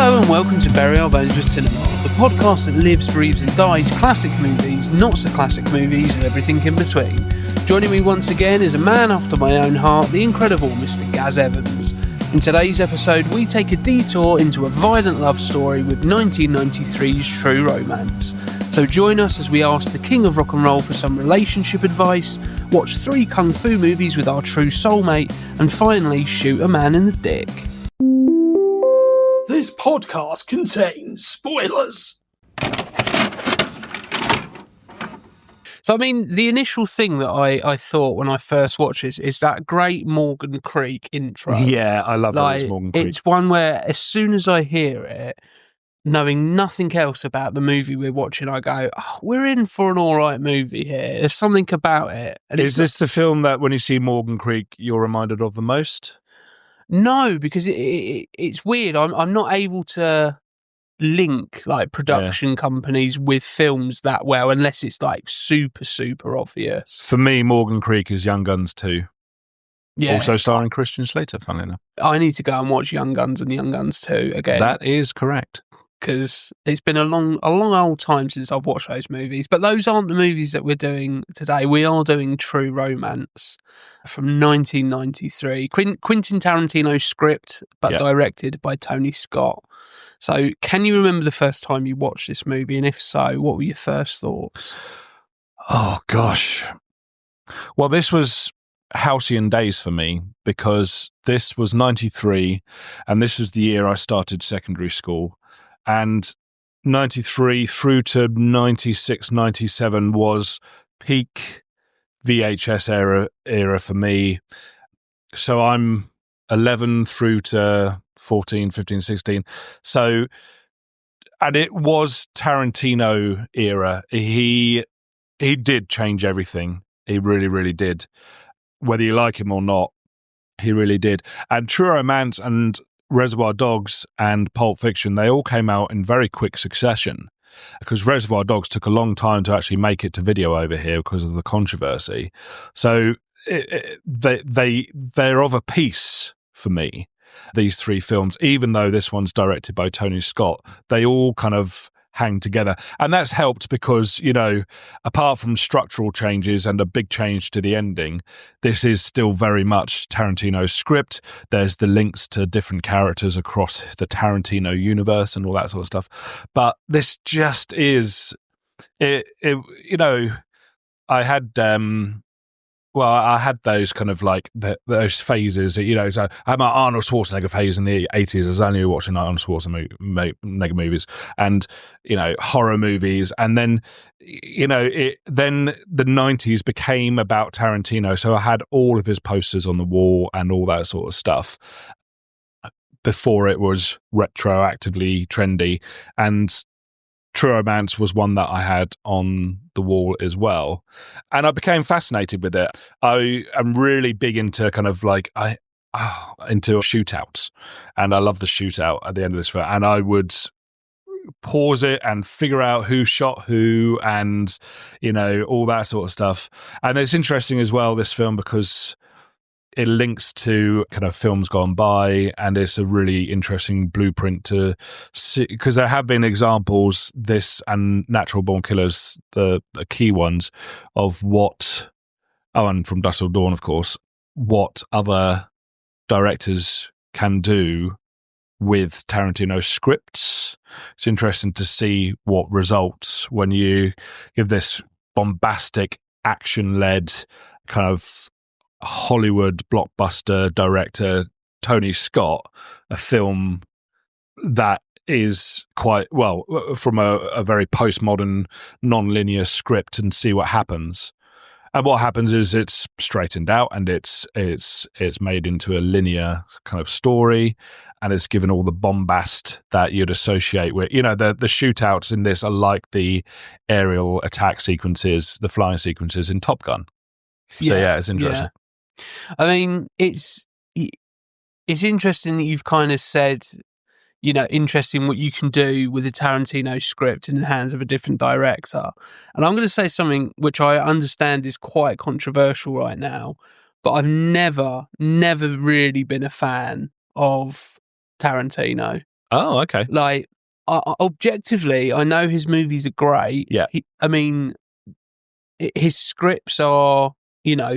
Hello and welcome to Bury Our Bones with Cinema, the podcast that lives, breathes and dies classic movies, not so classic movies and everything in between. Joining me once again is a man after my own heart, the incredible Mr. Gaz Evans. In today's episode, we take a detour into a violent love story with 1993's True Romance. So join us as we ask the king of rock and roll for some relationship advice, watch 3 kung fu movies with our true soulmate, and finally shoot a man in the dick. This podcast contains spoilers. So, I mean, the initial thing that I thought when I first watched this is that great Morgan Creek intro. Yeah, I love that Morgan Creek. It's one where as soon as I hear it, knowing nothing else about the movie we're watching, I go, oh, we're in for an all right movie here. There's something about it. And is this the film that when you see Morgan Creek, you're reminded of the most? No, because it's weird. I'm not able to link like production companies with films that well unless it's like super obvious. For me, Morgan Creek is Young Guns 2. Yeah. Also starring Christian Slater, funnily enough. I need to go and watch Young Guns and Young Guns 2 again. That is correct. Because it's been a long old time since I've watched those movies. But those aren't the movies that we're doing today. We are doing True Romance from 1993. Quentin Tarantino script, but directed by Tony Scott. So can you remember the first time you watched this movie? And if so, what were your first thoughts? Oh, gosh. Well, this was halcyon days for me because this was 93 and this was the year I started secondary school. And 93 through to 96, 97 was peak VHS era for me. So I'm 11 through to 14, 15, 16. So, and it was Tarantino era. He did change everything. He really, really did. Whether you like him or not, he really did. And True Romance and Reservoir Dogs and Pulp Fiction, they all came out in very quick succession because Reservoir Dogs took a long time to actually make it to video over here because of the controversy. So they're of a piece for me, these 3 films, even though this one's directed by Tony Scott. They all kind of hang together. And that's helped because, you know, apart from structural changes and a big change to the ending, this is still very much Tarantino's script. There's the links to different characters across the Tarantino universe and all that sort of stuff. But this just is, you know, I had those kind of like those phases, you know. So I had my Arnold Schwarzenegger phase in the 80s. I was only watching Arnold Schwarzenegger movies and, you know, horror movies. And then, you know, then the 90s became about Tarantino. So I had all of his posters on the wall and all that sort of stuff before it was retroactively trendy. And True Romance was one that I had on the wall as well. And I became fascinated with it. I am really big into kind of like, into shootouts. And I love the shootout at the end of this film. And I would pause it and figure out who shot who and, you know, all that sort of stuff. And it's interesting as well, this film, because it links to kind of films gone by, and it's a really interesting blueprint to see, because there have been examples, this and Natural Born Killers, the key ones, of what, and From Dusk Till Dawn, of course, what other directors can do with Tarantino scripts. It's interesting to see what results when you give this bombastic, action-led kind of Hollywood blockbuster director Tony Scott a film that is quite, well, from a very postmodern non-linear script, and see what happens. And what happens is it's straightened out and it's made into a linear kind of story, and it's given all the bombast that you'd associate with, you know, the shootouts in this are like the aerial attack sequences, the flying sequences in Top Gun. So yeah, it's interesting. Yeah. I mean, it's interesting that you've kind of said, you know, interesting what you can do with a Tarantino script in the hands of a different director. And I'm going to say something which I understand is quite controversial right now, but I've never really been a fan of Tarantino. Oh, okay. Like, objectively, I know his movies are great. Yeah. His scripts are,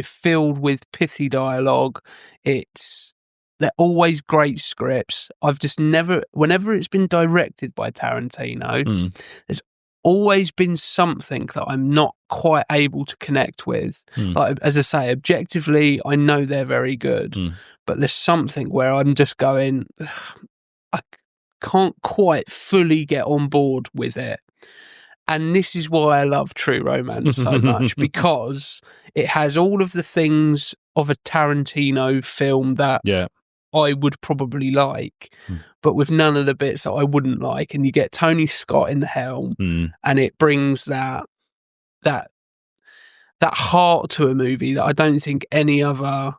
filled with pithy dialogue. They're always great scripts. I've just whenever it's been directed by Tarantino, there's always been something that I'm not quite able to connect with. Like, as I say, objectively, I know they're very good, but there's something where I'm just going, I can't quite fully get on board with it. And this is why I love True Romance so much, because it has all of the things of a Tarantino film that I would probably like, but with none of the bits that I wouldn't like. And you get Tony Scott in the helm, and it brings that heart to a movie that I don't think any other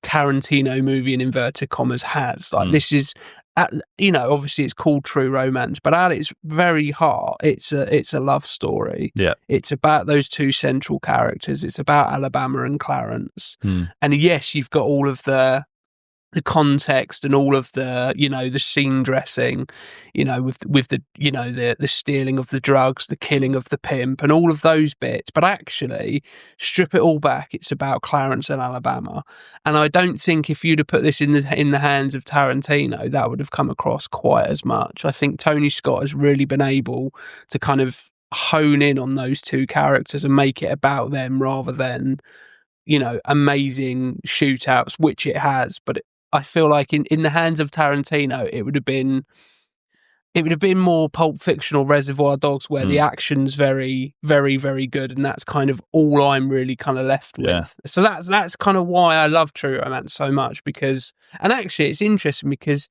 Tarantino movie in inverted commas has. Like, this is, obviously it's called True Romance, but at its very heart, it's a love story. Yeah, it's about those two central characters. It's about Alabama and Clarence, and yes, you've got all of the context and all of the the scene dressing, with the stealing of the drugs, the killing of the pimp, and all of those bits. But actually, strip it all back, it's about Clarence and Alabama. And I don't think if you'd have put this in the hands of Tarantino, that would have come across quite as much. I think Tony Scott has really been able to kind of hone in on those two characters and make it about them rather than amazing shootouts, which it has. But I feel like in the hands of Tarantino, it would have been more Pulp Fiction or Reservoir Dogs, where the action's very, very, very good, and that's kind of all I'm really kind of left with. So that's kind of why I love True Romance so much, and actually it's interesting because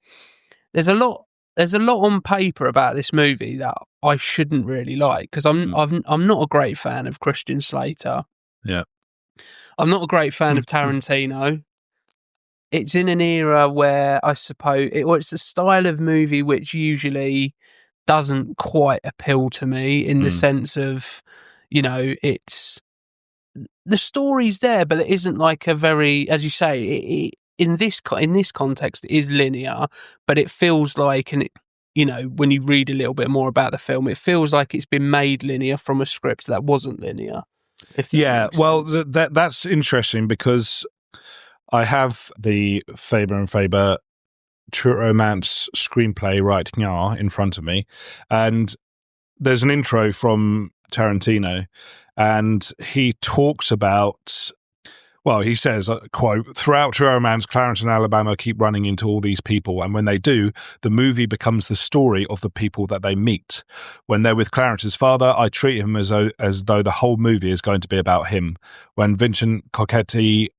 there's a lot on paper about this movie that I shouldn't really like, because I'm not a great fan of Christian Slater. Yeah, I'm not a great fan of Tarantino. It's in an era where I suppose it's a style of movie which usually doesn't quite appeal to me, in the sense of, it's the story's there, but it isn't like a very, as you say, in this context, it is linear, but it feels like, and when you read a little bit more about the film, it feels like it's been made linear from a script that wasn't linear. Well, that's interesting, because I have the Faber and Faber True Romance screenplay right now in front of me, and there's an intro from Tarantino, and he talks about, he says, quote, "Throughout True Romance, Clarence and Alabama keep running into all these people, and when they do, the movie becomes the story of the people that they meet. When they're with Clarence's father, I treat him as though the whole movie is going to be about him. When Vincenzo Cocchetti,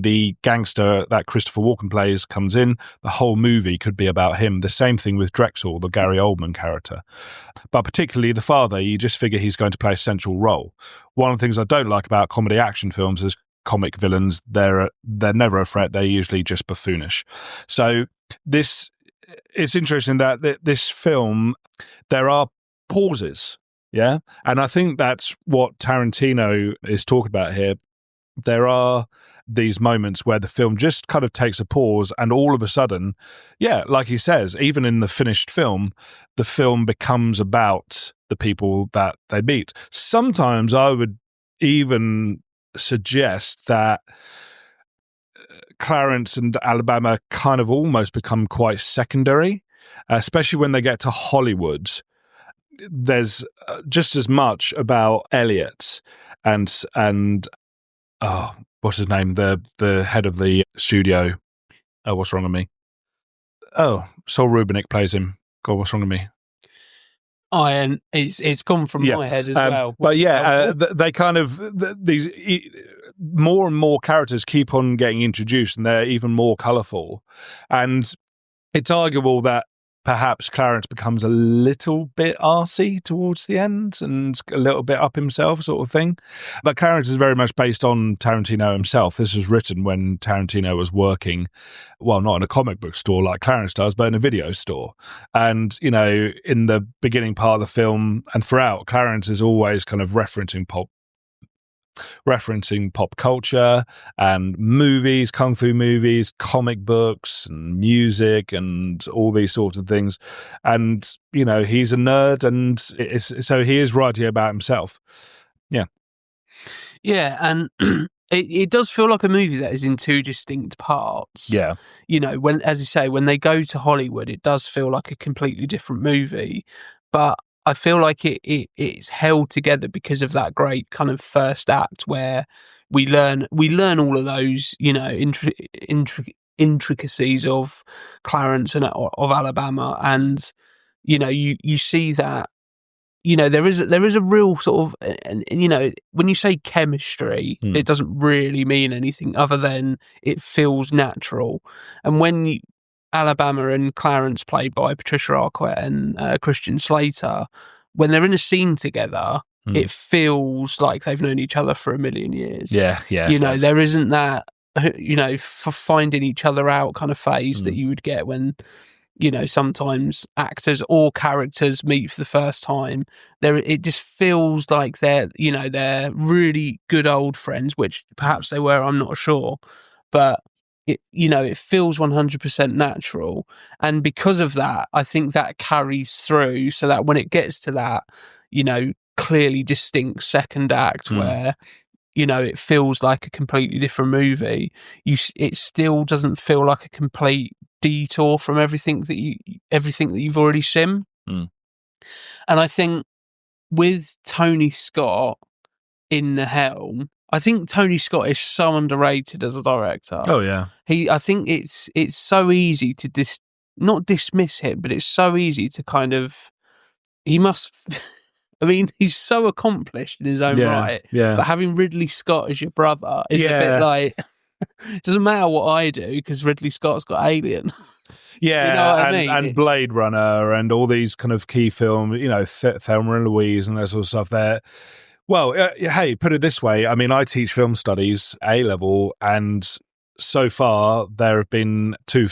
the gangster that Christopher Walken plays, comes in, the whole movie could be about him. The same thing with Drexl, the Gary Oldman character. But particularly the father, you just figure he's going to play a central role. One of the things I don't like about comedy action films is comic villains. They're never a threat. They're usually just buffoonish. So it's interesting that this film, there are pauses, yeah? And I think that's what Tarantino is talking about here. There are these moments where the film just kind of takes a pause, and all of a sudden, like he says, even in the finished film, the film becomes about the people that they meet. Sometimes I would even suggest that Clarence and Alabama kind of almost become quite secondary, especially when they get to Hollywood. There's just as much about Elliot and what's his name? The head of the studio. Oh, what's wrong with me? Oh, Saul Rubinek plays him. God, what's wrong with me? And it's come from my head as well. But they kind of these more and more characters keep on getting introduced, and they're even more colourful. And it's arguable that perhaps Clarence becomes a little bit arsey towards the end and a little bit up himself, sort of thing. But Clarence is very much based on Tarantino himself. This was written when Tarantino was working, well, not in a comic book store like Clarence does, but in a video store. And, in the beginning part of the film and throughout, Clarence is always kind of referencing referencing pop culture and movies, kung fu movies, comic books and music and all these sorts of things. And, you know, he's a nerd, and so he is writing about himself. Yeah. Yeah, and it does feel like a movie that is in two distinct parts. Yeah. You know, when, as you say, when they go to Hollywood, it does feel like a completely different movie. But I feel like it's held together because of that great kind of first act where we learn all of those, you know, intricacies of Clarence and of Alabama, and you know, you see that, you know, there is a real sort of, and you know, when you say chemistry, it doesn't really mean anything other than it feels natural. And when Alabama and Clarence, played by Patricia Arquette and Christian Slater, when they're in a scene together, it feels like they've known each other for a million years. Yeah. You know, there isn't that, you know, for finding each other out kind of phase that you would get when, you know, sometimes actors or characters meet for the first time. It just feels like they're really good old friends, which perhaps they were, I'm not sure. But it feels 100% natural. And because of that, I think that carries through, so that when it gets to that, you know, clearly distinct second act where, you know, it feels like a completely different movie, it still doesn't feel like a complete detour from everything that you've already seen. And I think with Tony Scott in the helm, I think Tony Scott is so underrated as a director. Oh yeah. I think it's so easy to not dismiss him, but it's so easy to kind of, he must I mean, he's so accomplished in his own right. Yeah. But having Ridley Scott as your brother is a bit like, it doesn't matter what I do because Ridley Scott's got Alien. Yeah, you know what I mean? And Blade Runner and all these kind of key films, you know, Thelma and Louise and that sort of stuff there. Well, hey, put it this way. I mean, I teach film studies A-level, and so far there have been two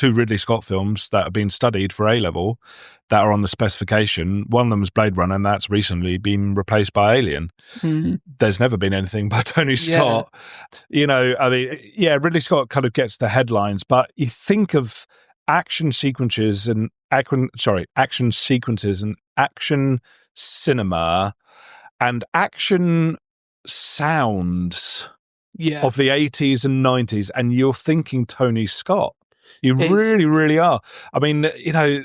Ridley Scott films that have been studied for A-level that are on the specification. One of them is Blade Runner, and that's recently been replaced by Alien. There's never been anything by Tony Scott. You know, I mean, yeah, Ridley Scott kind of gets the headlines, but you think of action sequences and action cinema and action sounds of the 80s and 90s, and you're thinking Tony Scott. You really, really are. I mean, you know,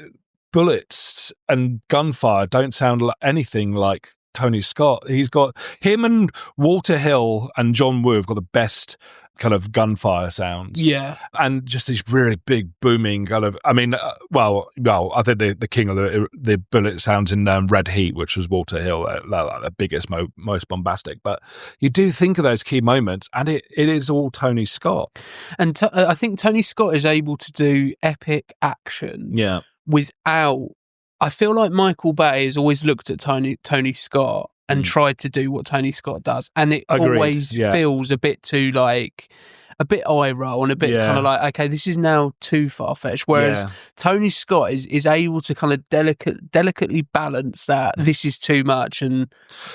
bullets and gunfire don't sound like anything like Tony Scott. He's got him and Walter Hill and John Woo have got the best kind of gunfire sounds. Yeah. And just these really big booming kind of, I mean, well, I think the king of the bullet sounds in Red Heat, which was Walter Hill, like the biggest, most bombastic. But you do think of those key moments, and it is all Tony Scott. And I think Tony Scott is able to do epic action without, I feel like Michael Bay has always looked at Tony Scott and tried to do what Tony Scott does, and it always feels a bit too like a bit eye roll and a bit kind of like, okay, this is now too far fetched. Whereas Tony Scott is able to kind of delicately balance that. This is too much, and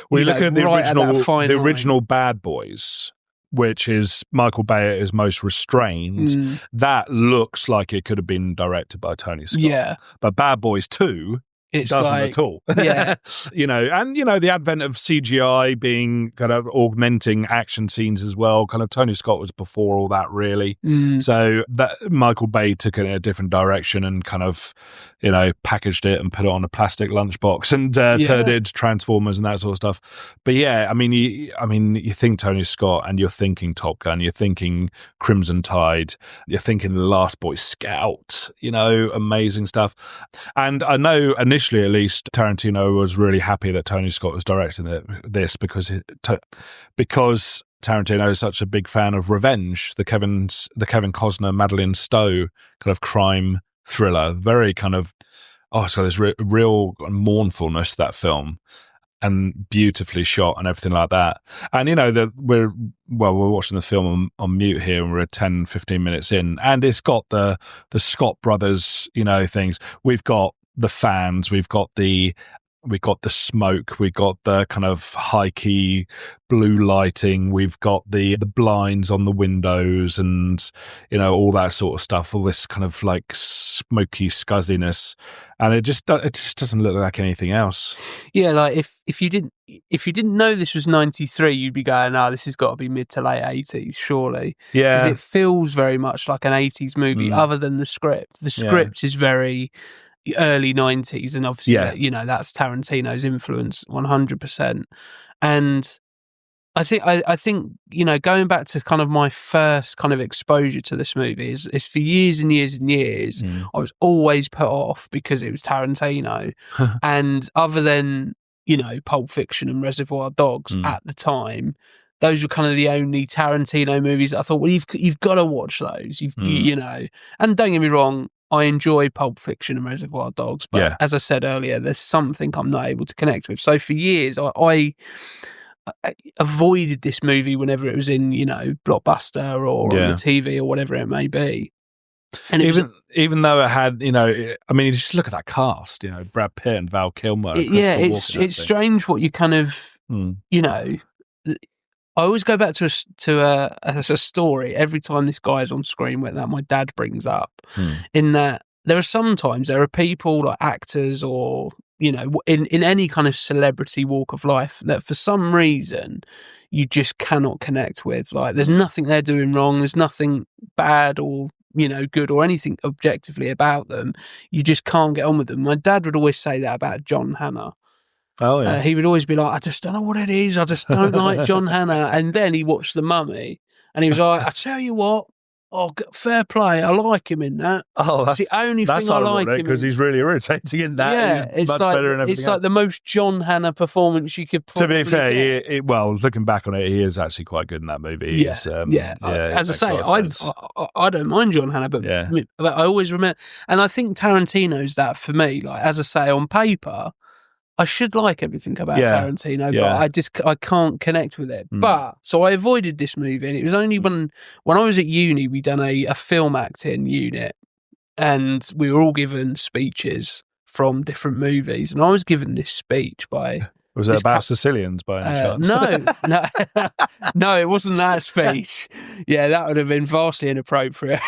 we look at the original Bad Boys, which is Michael Bay at his most restrained. That looks like it could have been directed by Tony Scott. Yeah, but Bad Boys 2. It doesn't at all. Yeah. You know, and, you know, the advent of CGI being kind of augmenting action scenes as well. Kind of Tony Scott was before all that, really. So that Michael Bay took it in a different direction and kind of, you know, packaged it and put it on a plastic lunchbox and turned it into Transformers and that sort of stuff. But yeah, I mean, you think Tony Scott and you're thinking Top Gun, you're thinking Crimson Tide, you're thinking The Last Boy Scout, you know, amazing stuff. And I know initially, at least, Tarantino was really happy that Tony Scott was directing this because Tarantino is such a big fan of Revenge, the Kevin Costner, Madeleine Stowe kind of crime thriller. Very kind of, it's got this real mournfulness, that film, and beautifully shot and everything like that. And, you know, we're watching the film on mute here, and we're 10, 15 minutes in, and it's got the Scott brothers, you know, things. We've got the fans, we've got the we got the smoke, we got the kind of high key blue lighting, we've got the blinds on the windows, and all that sort of stuff. All this kind of like smoky scuzziness, and it just doesn't look like anything else. Yeah, like if you didn't know this was 93, you'd be going, this has got to be mid to late 80s, surely. Yeah, because it feels very much like an 80s movie, other than the script. The script is very early 90s, and obviously that's Tarantino's influence 100%. And I think going back to kind of my first kind of exposure to this movie is for years and years and years I was always put off because it was Tarantino. And other than Pulp Fiction and Reservoir Dogs at the time, those were kind of the only Tarantino movies that I thought, well, you've got to watch those. And don't get me wrong, I enjoy Pulp Fiction and Reservoir Dogs, but as I said earlier, there's something I'm not able to connect with. So for years, I avoided this movie whenever it was in, Blockbuster or on the TV or whatever it may be. And even though it had, you just look at that cast, Brad Pitt and Val Kilmer. It's strange what you kind of, I always go back to a story every time this guy is on screen that my dad brings up, in that there are people like actors or, in any kind of celebrity walk of life that for some reason you just cannot connect with. Like there's nothing they're doing wrong. There's nothing bad or, good or anything objectively about them. You just can't get on with them. My dad would always say that about John Hannah. Oh, yeah. He would always be like, I just don't know what it is. I just don't like John Hannah. And then he watched The Mummy and he was like, I tell you what, fair play. I like him in that. Oh, that's the only thing I like him in. Because he's really irritating in that. Yeah, he's much better in everything It's like the most John Hannah performance you could probably To be fair, looking back on it, he is actually quite good in that movie. As I say, I don't mind John Hannah, but I always remember, and I think Tarantino's that for me. Like, as I say, on paper, I should like everything about Tarantino, but I can't connect with it. But so I avoided this movie, and it was only when I was at uni, we done a film acting unit, and we were all given speeches from different movies, and I was given this speech by. Was it about Sicilians by any chance? No, it wasn't that speech. Yeah, that would have been vastly inappropriate.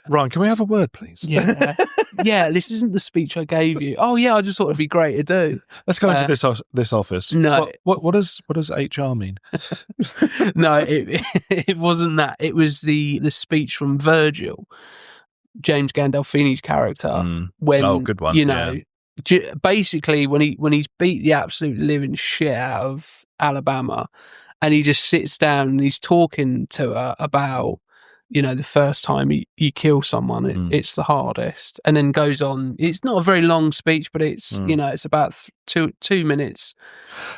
Ryan, can we have a word, please? Yeah, this isn't the speech I gave you. Oh, yeah, I just thought it'd be great to do. Let's go into this office. No, what does HR mean? No, it wasn't that. It was the speech from Virgil, James Gandolfini's character. When good one. Basically, when he's beat the absolute living shit out of Alabama, and he just sits down and he's talking to her about, the first time you kill someone, it's the hardest, and then goes on. It's not a very long speech, but it's it's about 2 minutes.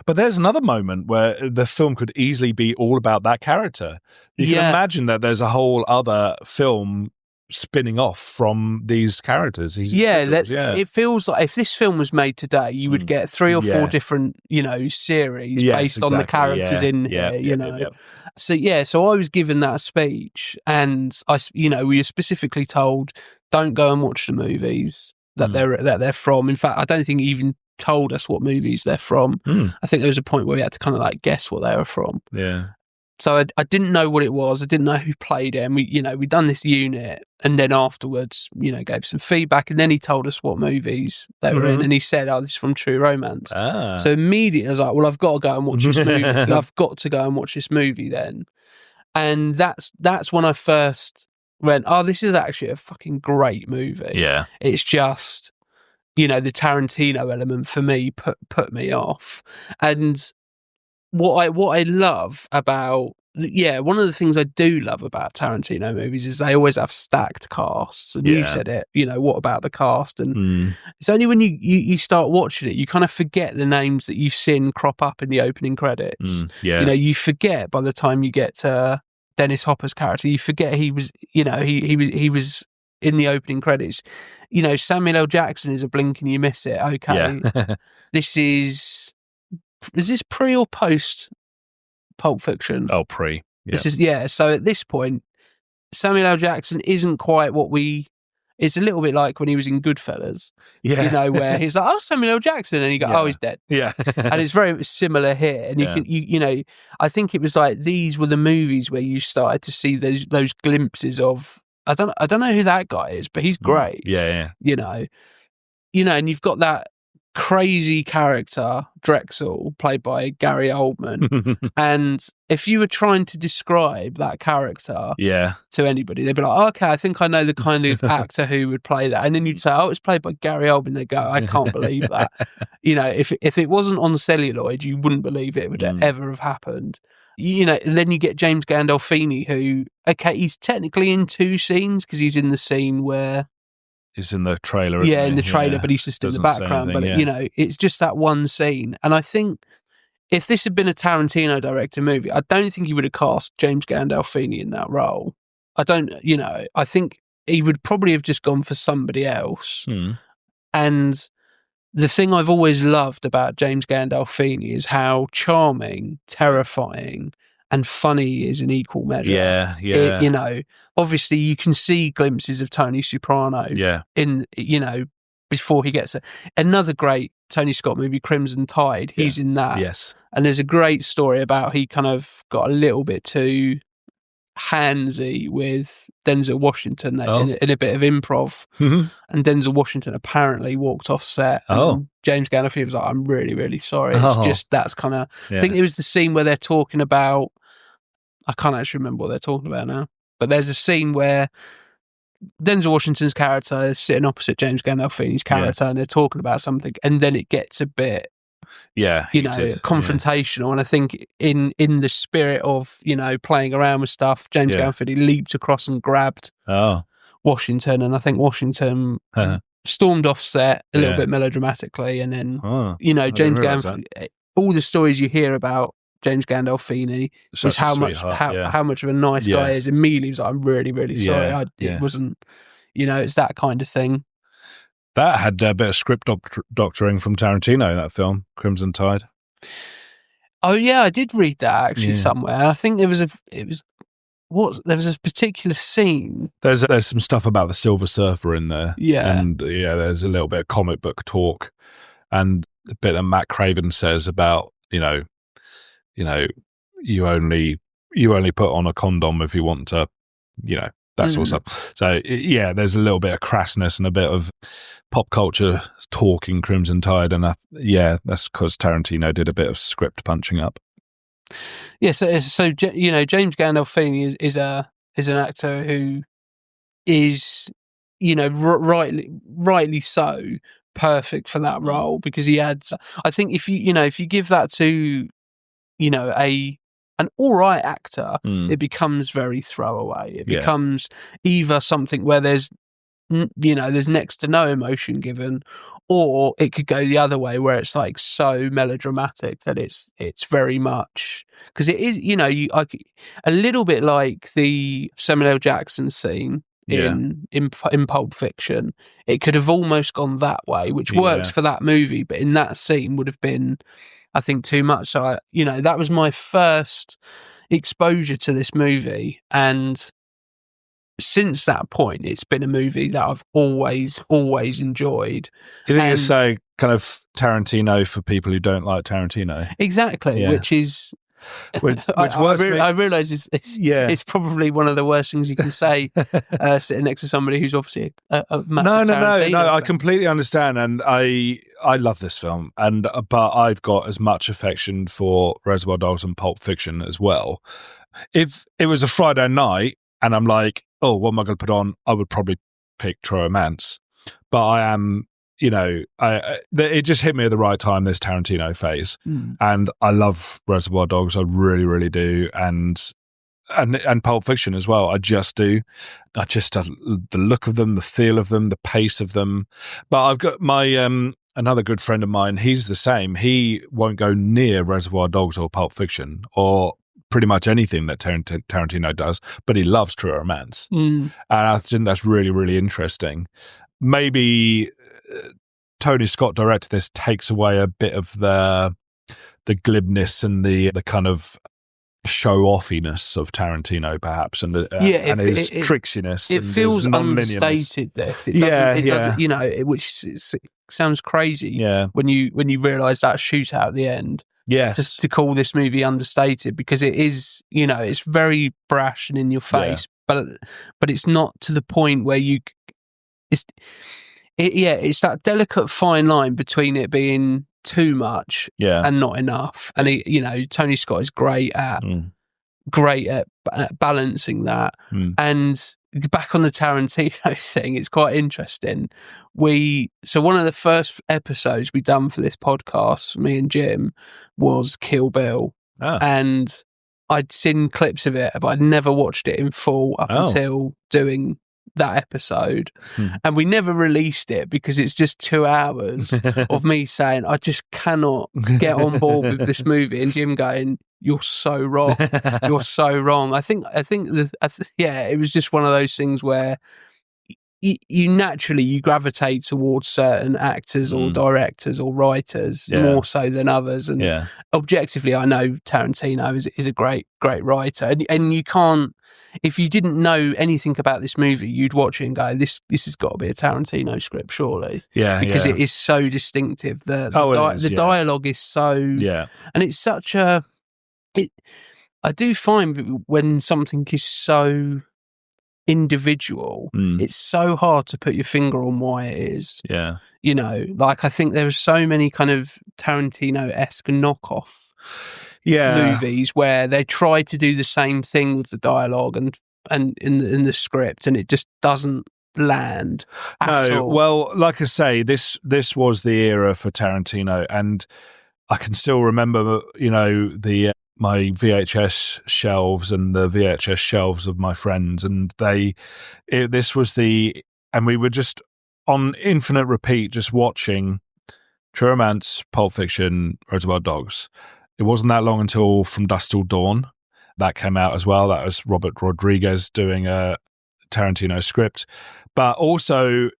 But there's another moment where the film could easily be all about that character. You can imagine that there's a whole other film spinning off from these characters. It feels like if this film was made today, you would get 3 or 4 different, series based on the characters in here, So I was given that speech, and we were specifically told, don't go and watch the movies that they're from. In fact, I don't think he even told us what movies they're from. I think there was a point where we had to kind of like guess what they were from. Yeah. So I didn't know what it was. I didn't know who played it. And we'd done this unit, and then afterwards, gave some feedback, and then he told us what movies they were in, and he said, "Oh, this is from True Romance." So immediately I was like, "Well, I've got to go and watch this movie. I've got to go and watch this movie then." And that's when I first went, "Oh, this is actually a fucking great movie." Yeah, it's just, the Tarantino element for me put me off. And what I love about one of the things I do love about Tarantino movies is they always have stacked casts, and you said it, what about the cast? And it's only when you start watching it you kind of forget the names that you've seen crop up in the opening credits. You forget by the time you get to Dennis Hopper's character, you forget he was he was in the opening credits. Samuel L. Jackson is a blink and you miss it. Okay. This is this pre or post Pulp Fiction? Oh, pre. Yeah. This is so at this point, Samuel L. Jackson isn't quite what we it's a little bit like when he was in Goodfellas, Yeah. you know, where he's like, oh, Samuel L. Jackson, and you go, oh, he's dead. Yeah. And it's very similar here. And you know, I think it was like these were the movies where you started to see those glimpses of, I don't know who that guy is, but he's great. Yeah. You know, and you've got that crazy character, Drexl, played by Gary Oldman. And if you were trying to describe that character to anybody, they'd be like, okay, I think I know the kind of actor who would play that. And then you'd say, oh, it's played by Gary Oldman. They'd go, I can't believe that. You know, if it wasn't on celluloid, you wouldn't believe it would ever have happened. You know, then you get James Gandolfini, who, okay, he's technically in 2 scenes because he's in the scene where he's in the trailer. Yeah, in the trailer, but he's just in the background. But, you know, it's just that one scene. And I think if this had been a Tarantino director movie, I don't think he would have cast James Gandolfini in that role. I think he would probably have just gone for somebody else. And the thing I've always loved about James Gandolfini is how charming, terrifying, and funny he is in equal measure. Yeah. You know, obviously you can see glimpses of Tony Soprano in, you know, before he gets it. Another great Tony Scott movie, Crimson Tide, he's in that. Yes. And there's a great story about he kind of got a little bit too handsy with Denzel Washington in a bit of improv. And Denzel Washington apparently walked off set. And James Gandolfini was like, I'm really, really sorry. It's just, that's kind of, I think it was the scene where they're talking about, I can't actually remember what they're talking about now, but there's a scene where Denzel Washington's character is sitting opposite James Gandolfini's character and they're talking about something, and then it gets a bit, you know, confrontational. And I think in the spirit of, you know, playing around with stuff, James Gandolfini leaped across and grabbed Washington, and I think Washington stormed off set a little bit melodramatically, and then you know, James Gandolfini, all the stories you hear about James Gandolfini was how much of a nice guy he is. Immediately he was like, I'm really, really sorry. It wasn't, you know, it's that kind of thing. That had a bit of script doctoring from Tarantino, that film, Crimson Tide. Oh yeah, I did read that actually somewhere. I think there was a particular scene. There's some stuff about the Silver Surfer in there. Yeah. And there's a little bit of comic book talk, and a bit that Matt Craven says about, you know, you only put on a condom if you want to, you know, that sort of stuff. So yeah, there's a little bit of crassness and a bit of pop culture talk in Crimson Tide, and that's because Tarantino did a bit of script punching up. Yeah, so you know, James Gandolfini is an actor who is, you know, rightly so perfect for that role, because he adds. I think if you give that to, you know, an all right actor, it becomes very throwaway. It becomes either something where there's next to no emotion given, or it could go the other way where it's like so melodramatic that it's very much, because it is, you know, a little bit like the Samuel L. Jackson scene in Pulp Fiction. It could have almost gone that way, which works for that movie, but in that scene would have been, I think, too much. So, that was my first exposure to this movie. And since that point, it's been a movie that I've always enjoyed. You think it's so kind of Tarantino for people who don't like Tarantino? Exactly, which is... Which I realise it's probably one of the worst things you can say sitting next to somebody who's obviously a massive Tarantino No, fan. I completely understand, and I love this film, but I've got as much affection for Reservoir Dogs and Pulp Fiction as well. If it was a Friday night and I'm like, oh, what am I going to put on? I would probably pick True Romance, but I am... You know, it just hit me at the right time, this Tarantino phase. And I love Reservoir Dogs. I really, really do. And Pulp Fiction as well. I just do. The look of them, the feel of them, the pace of them. But I've got my, another good friend of mine, he's the same. He won't go near Reservoir Dogs or Pulp Fiction or pretty much anything that Tarantino does, but he loves True Romance. And I think that's really, really interesting. Maybe... Tony Scott directed this takes away a bit of the glibness and the kind of show-offiness of Tarantino, perhaps, and his tricksiness. It feels understated. It doesn't. You know, which sounds crazy. Yeah. When you realise that shootout at the end. Yes. To call this movie understated, because it is, you know, it's very brash and in your face, but it's not to the point where it's that delicate fine line between it being too much and not enough. And you know, Tony Scott is great at balancing that. And back on the Tarantino thing, it's quite interesting. So one of the first episodes we done for this podcast, me and Jim, was Kill Bill. And I'd seen clips of it, but I'd never watched it in full up until doing that episode. And we never released it because it's just 2 hours of me saying I just cannot get on board with this movie, and Jim going, "You're so wrong. You're so wrong." I think it was just one of those things where you naturally gravitate towards certain actors or directors or writers more so than others. And objectively, I know Tarantino is a great writer, and you can't, if you didn't know anything about this movie, you'd watch it and go, "This has got to be a Tarantino script, surely." Because it is so distinctive. The dialogue is so, and it's such a. I do find when something is so individual, it's so hard to put your finger on why it is. You know, like I think there are so many kind of Tarantino-esque knockoff movies where they try to do the same thing with the dialogue and in the script, and it just doesn't land at all. Well, like I say, this was the era for Tarantino, and I can still remember, you know, my VHS shelves and the VHS shelves of my friends, and and we were just on infinite repeat, just watching True Romance, Pulp Fiction, Reservoir Dogs. It wasn't that long until From Dusk Till Dawn that came out as well. That was Robert Rodriguez doing a Tarantino script, but also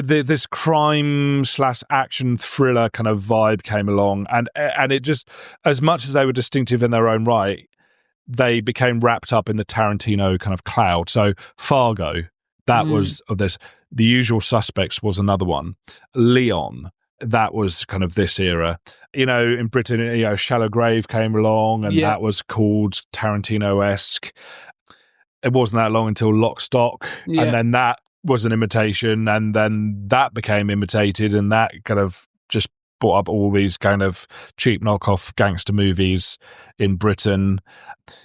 this crime/action thriller kind of vibe came along, and it just, as much as they were distinctive in their own right, they became wrapped up in the Tarantino kind of cloud. So Fargo, that was of this. The Usual Suspects was another one. Leon, that was kind of this era. You know, in Britain, you know, Shallow Grave came along, and that was called Tarantino-esque. It wasn't that long until Lock, Stock, and then that was an imitation, and then that became imitated, and that kind of just brought up all these kind of cheap knockoff gangster movies in Britain.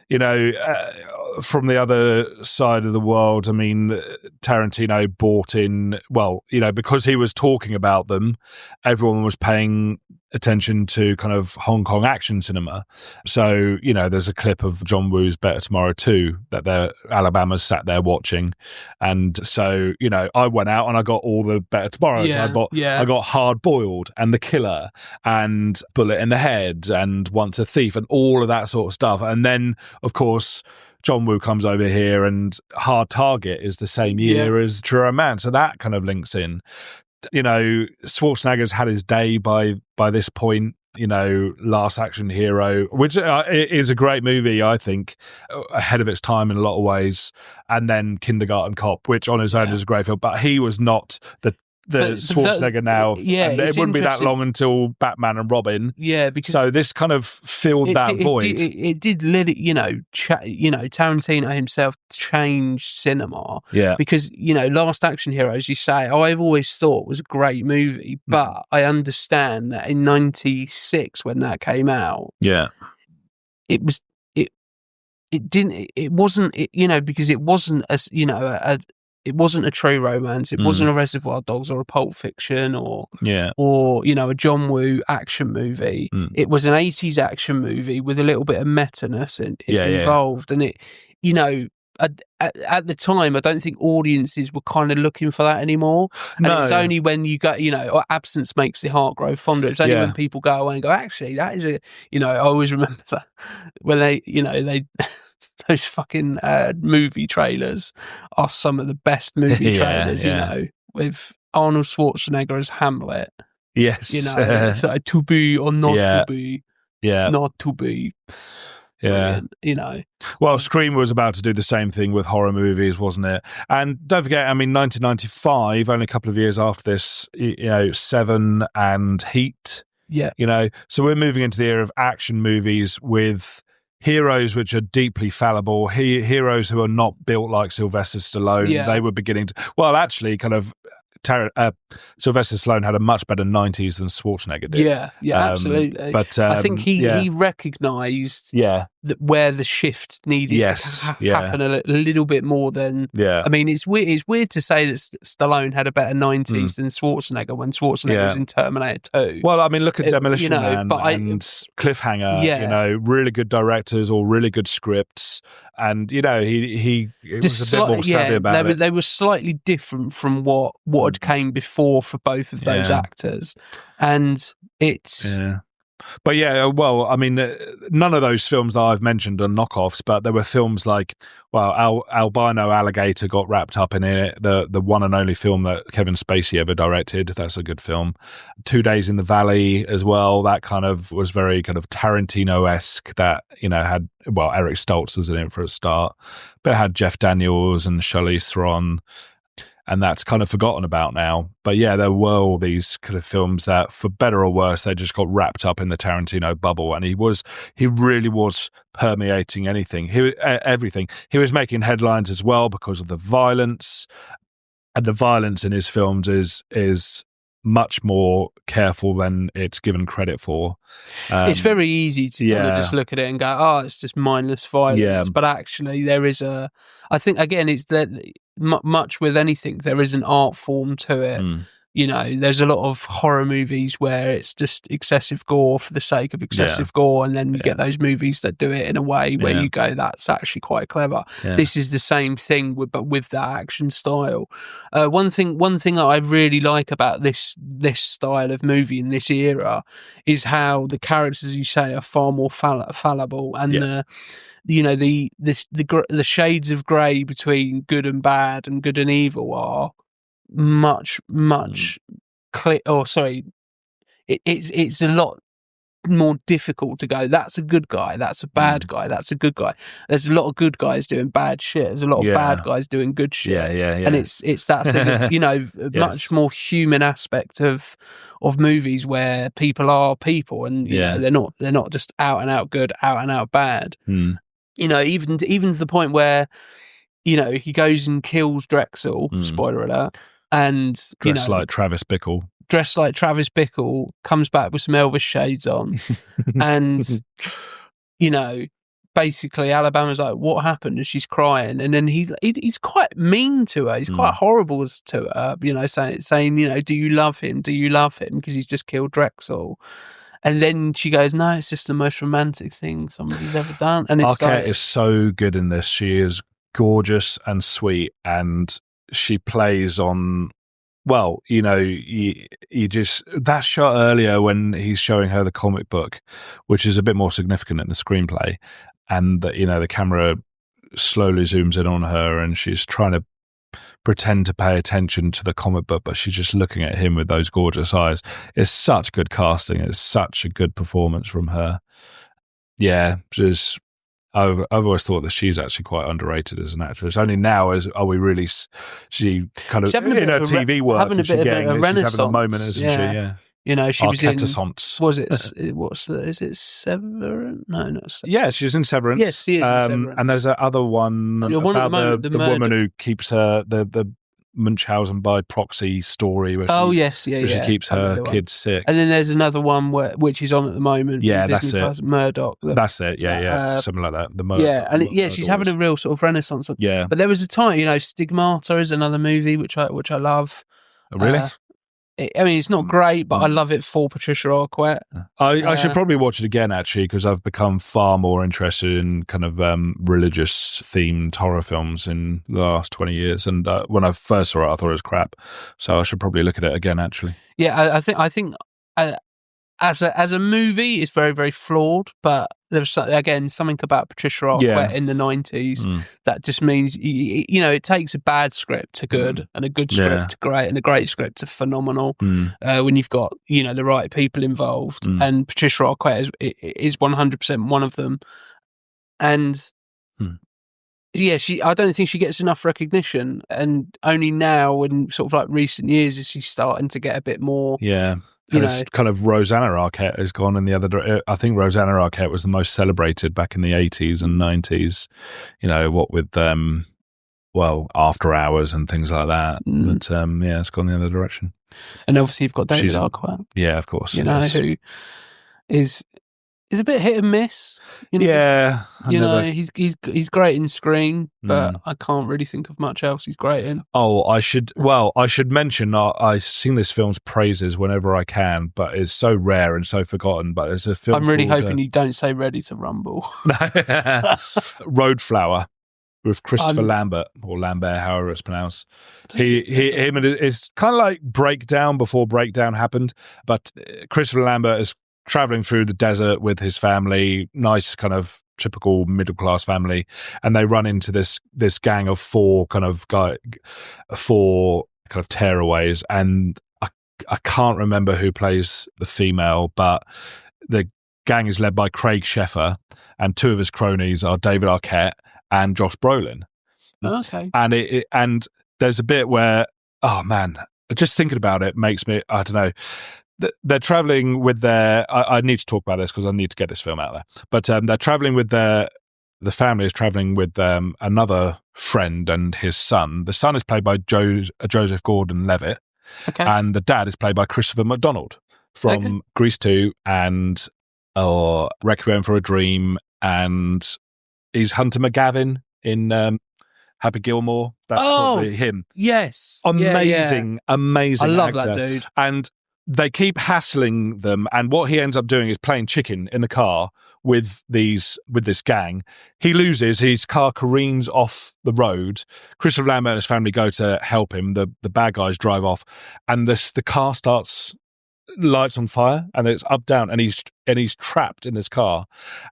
You know, from the other side of the world, I mean, Tarantino brought in, well, you know, because he was talking about them, everyone was paying attention to kind of Hong Kong action cinema. So, you know, there's a clip of John Woo's Better Tomorrow 2 that Alabama sat there watching. And so, you know, I went out and I got all the Better Tomorrows. I got Hard Boiled and The Killer and Bullet in the Head and Once a Thief and all of that sort of stuff. And then, of course, John Woo comes over here, and Hard Target is the same year as True Romance. So that kind of links in. You know, Schwarzenegger's had his day by this point. You know, Last Action Hero, which is a great movie, I think, ahead of its time in a lot of ways. And then Kindergarten Cop, which on its own is a great film, but he was not the Schwarzenegger now. And it wouldn't be that long until Batman and Robin. Yeah, because so this kind of filled that void. It did let it, you know, Tarantino himself changed cinema. Yeah, because, you know, Last Action Hero, as you say, I've always thought was a great movie, but I understand that in '96 when that came out, it wasn't, you know, because it wasn't it wasn't a True Romance. It wasn't a Reservoir Dogs or a Pulp Fiction or you know, a John Woo action movie. It was an 80s action movie with a little bit of meta-ness involved. And it, you know, at the time, I don't think audiences were kind of looking for that anymore. And it's only when you go, you know, absence makes the heart grow fonder. It's only when people go away and go, actually, that is you know, I always remember that when they those fucking movie trailers are some of the best movie trailers, you know, with Arnold Schwarzenegger as Hamlet. Yes. You know, it's like, to be or not to be. Yeah. Not to be. brilliant, you know. Well, Scream was about to do the same thing with horror movies, wasn't it? And don't forget, I mean, 1995, only a couple of years after this, you know, Seven and Heat. Yeah. You know, so we're moving into the era of action movies with heroes which are deeply fallible, heroes who are not built like Sylvester Stallone. Yeah. They were beginning to, well, actually, kind of, Sylvester Stallone had a much better 90s than Schwarzenegger did. Yeah, absolutely. But I think he recognised that where the shift needed to happen a little bit more than. Yeah. I mean, it's weird to say that Stallone had a better 90s than Schwarzenegger when Schwarzenegger was in Terminator 2. Well, I mean, look at Demolition Man and Cliffhanger. Yeah. You know, really good directors or really good scripts, and you know, he was a bit more savvy about it. They were slightly different from what had came before for both of those actors, and it's. Yeah. But yeah, well, I mean, none of those films that I've mentioned are knockoffs, but there were films like, well, Albino Alligator got wrapped up in it, the one and only film that Kevin Spacey ever directed. That's a good film. 2 Days in the Valley as well. That kind of was very kind of Tarantino-esque. That, you know, had, well, Eric Stoltz was in it for a start, but it had Jeff Daniels and Charlize Theron. And that's kind of forgotten about now. But yeah, there were all these kind of films that, for better or worse, they just got wrapped up in the Tarantino bubble. And he really was permeating everything. He was making headlines as well because of the violence. And the violence in his films is much more careful than it's given credit for. It's very easy to kind of just look at it and go, oh, it's just mindless violence. Yeah. But actually there is I think, again, it's that much with anything, there is an art form to it. You know, there's a lot of horror movies where it's just excessive gore for the sake of excessive gore, and then you get those movies that do it in a way where you go, that's actually quite clever. This is the same thing, but with that action style. One thing that I really like about this style of movie in this era is how the characters, as you say, are far more fallible, and the shades of grey between good and bad and good and evil are much clear. Oh, sorry, it's a lot more difficult to go, that's a good guy, that's a bad guy, that's a good guy. There's a lot of good guys doing bad shit, there's a lot of bad guys doing good shit. And it's that thing of, you know, much more human aspect of movies where people are people, and you know, they're not just out and out good, out and out bad. You know, even to the point where, you know, he goes and kills Drexl, spoiler alert, and dressed like Travis Bickle, comes back with some Elvis shades on, and you know, basically Alabama's like, what happened? And she's crying, and then he's quite mean to her. He's quite horrible to her, you know, saying, you know, do you love him? Because he's just killed Drexl. And then she goes, no, it's just the most romantic thing somebody's ever done. And it's Arquette is so good in this. She is gorgeous and sweet, and she plays on, well, you know, you just, that shot earlier when he's showing her the comic book, which is a bit more significant in the screenplay, and that, you know, the camera slowly zooms in on her and she's trying to pretend to pay attention to the comic book, but she's just looking at him with those gorgeous eyes. It's such good casting. It's such a good performance from her. Yeah, just I've always thought that she's actually quite underrated as an actress. Only now are we really, she kind of, in her TV work, having a bit of a renaissance. She's having a moment, isn't she? Yeah. You know, she was in, is it Severance? No, not Severance. Yeah, she's in Severance. Yes, she is in Severance. And there's that other one about the woman who keeps her, the Munchausen by proxy story. Where she keeps her kids sick. And then there's another one which is on at the moment. Yeah, that's Disney Plus, Murdoch. That's it. Yeah, something like that. The Murdoch, she's having a real sort of renaissance. Yeah, but there was a time, you know, Stigmata is another movie which I love. Oh, really? I mean, it's not great, but I love it for Patricia Arquette. I should probably watch it again, actually, because I've become far more interested in kind of religious-themed horror films in the last 20 years. And when I first saw it, I thought it was crap. So I should probably look at it again, actually. Yeah, I think as a movie, it's very, very flawed. But there's, again, something about Patricia Arquette in the 90s that just means, you know, it takes a bad script to good and a good script to great and a great script to phenomenal when you've got, you know, the right people involved. And Patricia Arquette is 100% one of them. And yeah, I don't think she gets enough recognition, and only now in sort of like recent years is she starting to get a bit more. Yeah. And it's kind of Rosanna Arquette has gone in the other direction. I think Rosanna Arquette was the most celebrated back in the 80s and 90s, what with, After Hours and things like that. But, yeah, it's gone the other direction. And obviously you've got David Arquette. Yeah, of course. Who is a bit hit and miss. Yeah. He's great in screen, but I can't really think of much else he's great in. Oh, I should mention I sing this film's praises whenever I can, but it's so rare and so forgotten. But there's a film I'm really hoping you don't say Ready to Rumble. Road Flower with Christopher Lambert, or Lambert, however it's pronounced. It's kind of like Breakdown before Breakdown happened, but Christopher Lambert is traveling through the desert with his family, nice kind of typical middle class family, and they run into this gang of four kind of tearaways, and I can't remember who plays the female, but the gang is led by Craig Sheffer, and two of his cronies are David Arquette and Josh Brolin. Okay, and there's a bit where, oh man, just thinking about it makes me, I don't know. They're traveling with their. I need to talk about this because I need to get this film out there. But they're traveling with the family is traveling with another friend and his son. The son is played by Joseph Gordon-Levitt, and the dad is played by Christopher McDonald from Grease 2 and Requiem for a Dream, and he's Hunter McGavin in Happy Gilmore. That's probably him. Yes, amazing. I love actor. that dude. And they keep hassling them, and what he ends up doing is playing chicken in the car with this gang. He loses, his car careens off the road. Christopher Lambert and his family go to help him. The bad guys drive off, and the car lights on fire, and it's up down, and he's trapped in this car.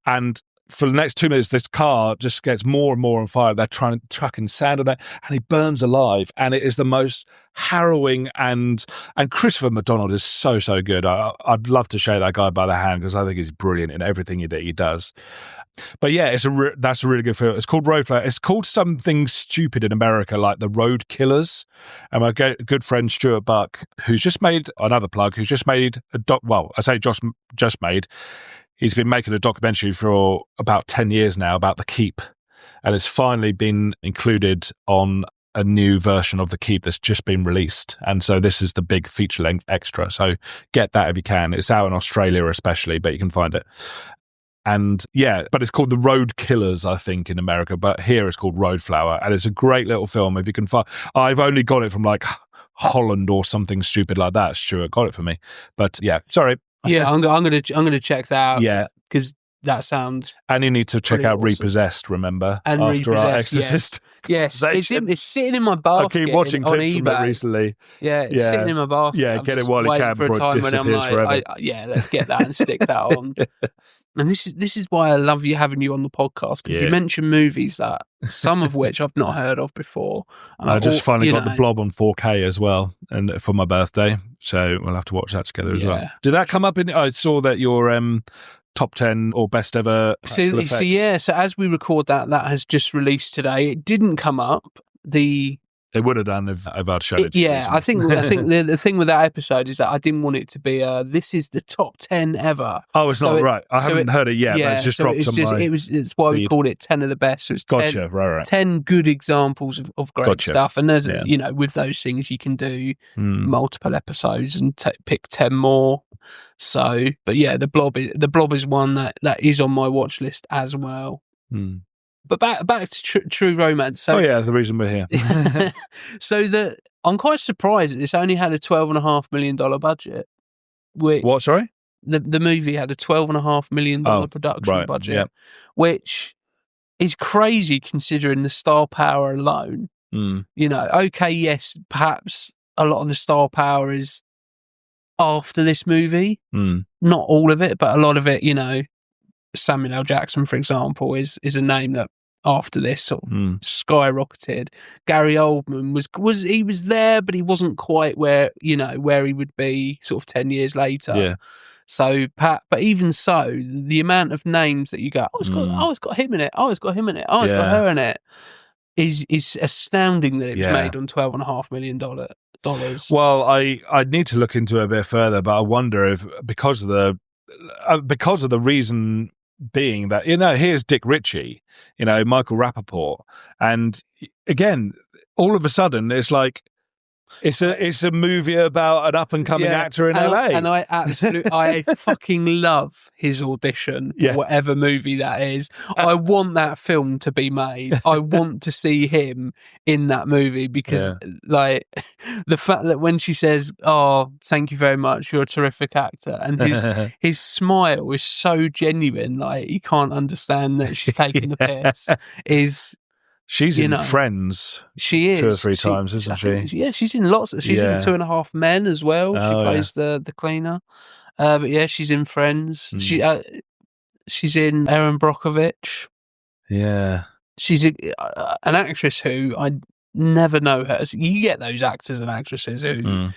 And for the next 2 minutes, this car just gets more and more on fire. They're trucking sand on it, and he burns alive. And it is the most harrowing. And Christopher McDonald is so good. I'd love to shake that guy by the hand because I think he's brilliant in everything that he does. But yeah, that's a really good film. It's called Road Flower. It's called something stupid in America, like The Road Killers. And my good friend Stuart Buck, who's just made another plug, who's just made just made. He's been making a documentary for about 10 years now about The Keep, and it's finally been included on a new version of The Keep that's just been released. And so this is the big feature-length extra. So get that if you can. It's out in Australia especially, but you can find it. And yeah, but it's called The Road Killers, I think, in America. But here it's called Road Flower, and it's a great little film. If you can find, I've only got it from like Holland or something stupid like that. Stuart got it for me. But yeah, sorry. Yeah, I'm gonna check that out. Yeah, because that sounds. And you need to check out awesome. Repossessed. Remember, and after Repossessed, our Exorcist. Yes, it's sitting in my basket. I keep watching clips on from eBay. it recently. Yeah, it's sitting in my basket. Yeah, get it while you can before it disappears forever. Let's get that and stick that on. And this is why I love having you on the podcast, because you mention movies that some of which I've not heard of before. And I just finally got The Blob on 4K as well, and for my birthday, so we'll have to watch that together as well. Did that come up in? I saw that your top 10 or best ever. So as we record that has just released today. It didn't come up. It would have done if I'd shown it. I think the thing with that episode is that I didn't want it to be this is the top 10 ever. Oh, it's not right. I haven't heard it yet, but it's just dropped on my it's why we called it 10 of the best. So it's 10, right. 10 good examples of great stuff. And there's with those things you can do multiple episodes and pick 10 more. So, but yeah, the Blob is one that is on my watch list as well. But back to True Romance. So, the reason we're here. So I'm quite surprised that this only had a $12.5 million budget. What? Sorry, the movie had a $12.5 million production budget, which is crazy considering the star power alone. Yes, perhaps a lot of the star power is after this movie. Not all of it, but a lot of it. Samuel L. Jackson, for example, is a name that after this sort of skyrocketed. Gary Oldman was there, but he wasn't quite where he would be sort of 10 years later. So, Pat, but even so, the amount of names that you go, it's got him in it. Oh, it's got him in it. Oh, it's got her in it. Is astounding that it was made on $12.5 million. Well, I need to look into it a bit further, but I wonder if because of the reason being that, here's Dick Ritchie, Michael Rappaport, and again, all of a sudden it's like it's a movie about an up and coming actor in LA, and I fucking love his audition for whatever movie that is. I want that film to be made. I want to see him in that movie because, like, the fact that when she says, "Oh, thank you very much, you're a terrific actor," and his smile is so genuine, like you can't understand that she's taking the piss. She's in Friends. She is 2 or 3 times, isn't she? She's in lots. She's in 2.5 Men as well. She plays the cleaner. But yeah, she's in Friends. She's in Erin Brockovich. Yeah, she's an actress who I never know her. You get those actors and actresses who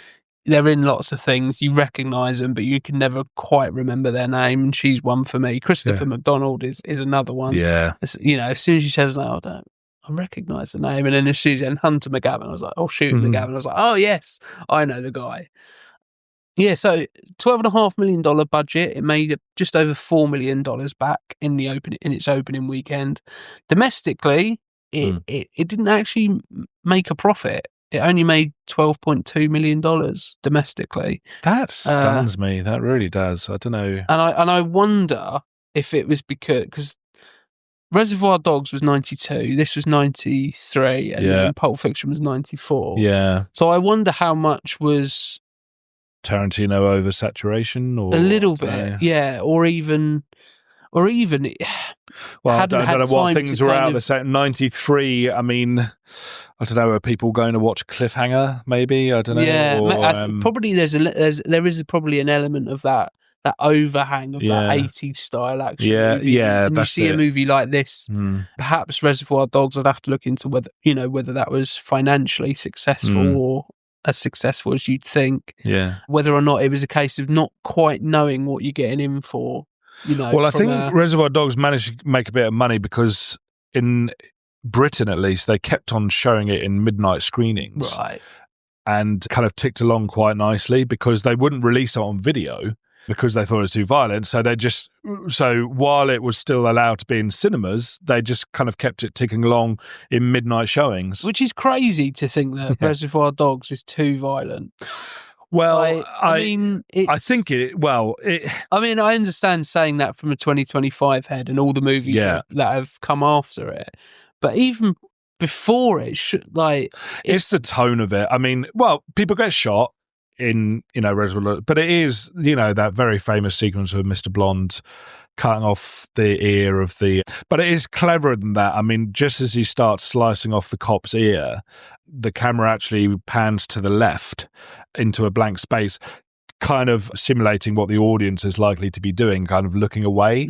they're in lots of things. You recognise them, but you can never quite remember their name. And she's one for me. Christopher McDonald is another one. Yeah, as soon as she says that, I recognise the name, and then as soon as Hunter McGavin, I was like, McGavin. I was like, oh yes, I know the guy. Yeah, so $12.5 million budget. It made just over $4 million back in its opening weekend. Domestically, it didn't actually make a profit. It only made $12.2 million domestically. That stuns me. That really does. I don't know. And I wonder if it was because Reservoir Dogs was 92, this was 93, and then Pulp Fiction was 94. Yeah. So I wonder how much was Tarantino oversaturation, or a little bit, or even. Well, I don't know what things were out there. 93. I mean, I don't know. Are people going to watch Cliffhanger? Maybe, I don't know. Yeah, probably there is probably an element of that overhang of that 80s style action movie. Yeah, and you see a movie like this, perhaps Reservoir Dogs, I'd have to look into whether that was financially successful or as successful as you'd think. Yeah. Whether or not it was a case of not quite knowing what you're getting in for. Well, I think Reservoir Dogs managed to make a bit of money because in Britain, at least, they kept on showing it in midnight screenings. Right. And kind of ticked along quite nicely because they wouldn't release it on video because they thought it was too violent. So while it was still allowed to be in cinemas, they just kind of kept it ticking along in midnight showings. Which is crazy to think that Reservoir Dogs is too violent. Well, I mean, I understand saying that from a 2025 head and all the movies that have come after it, but even before it, it's the tone of it. I mean, people get shot in Reservoir, but it is that very famous sequence with Mr. Blonde cutting off the ear of but it is cleverer than that. I mean, just as he starts slicing off the cop's ear, the camera actually pans to the left into a blank space, kind of simulating what the audience is likely to be doing, kind of looking away.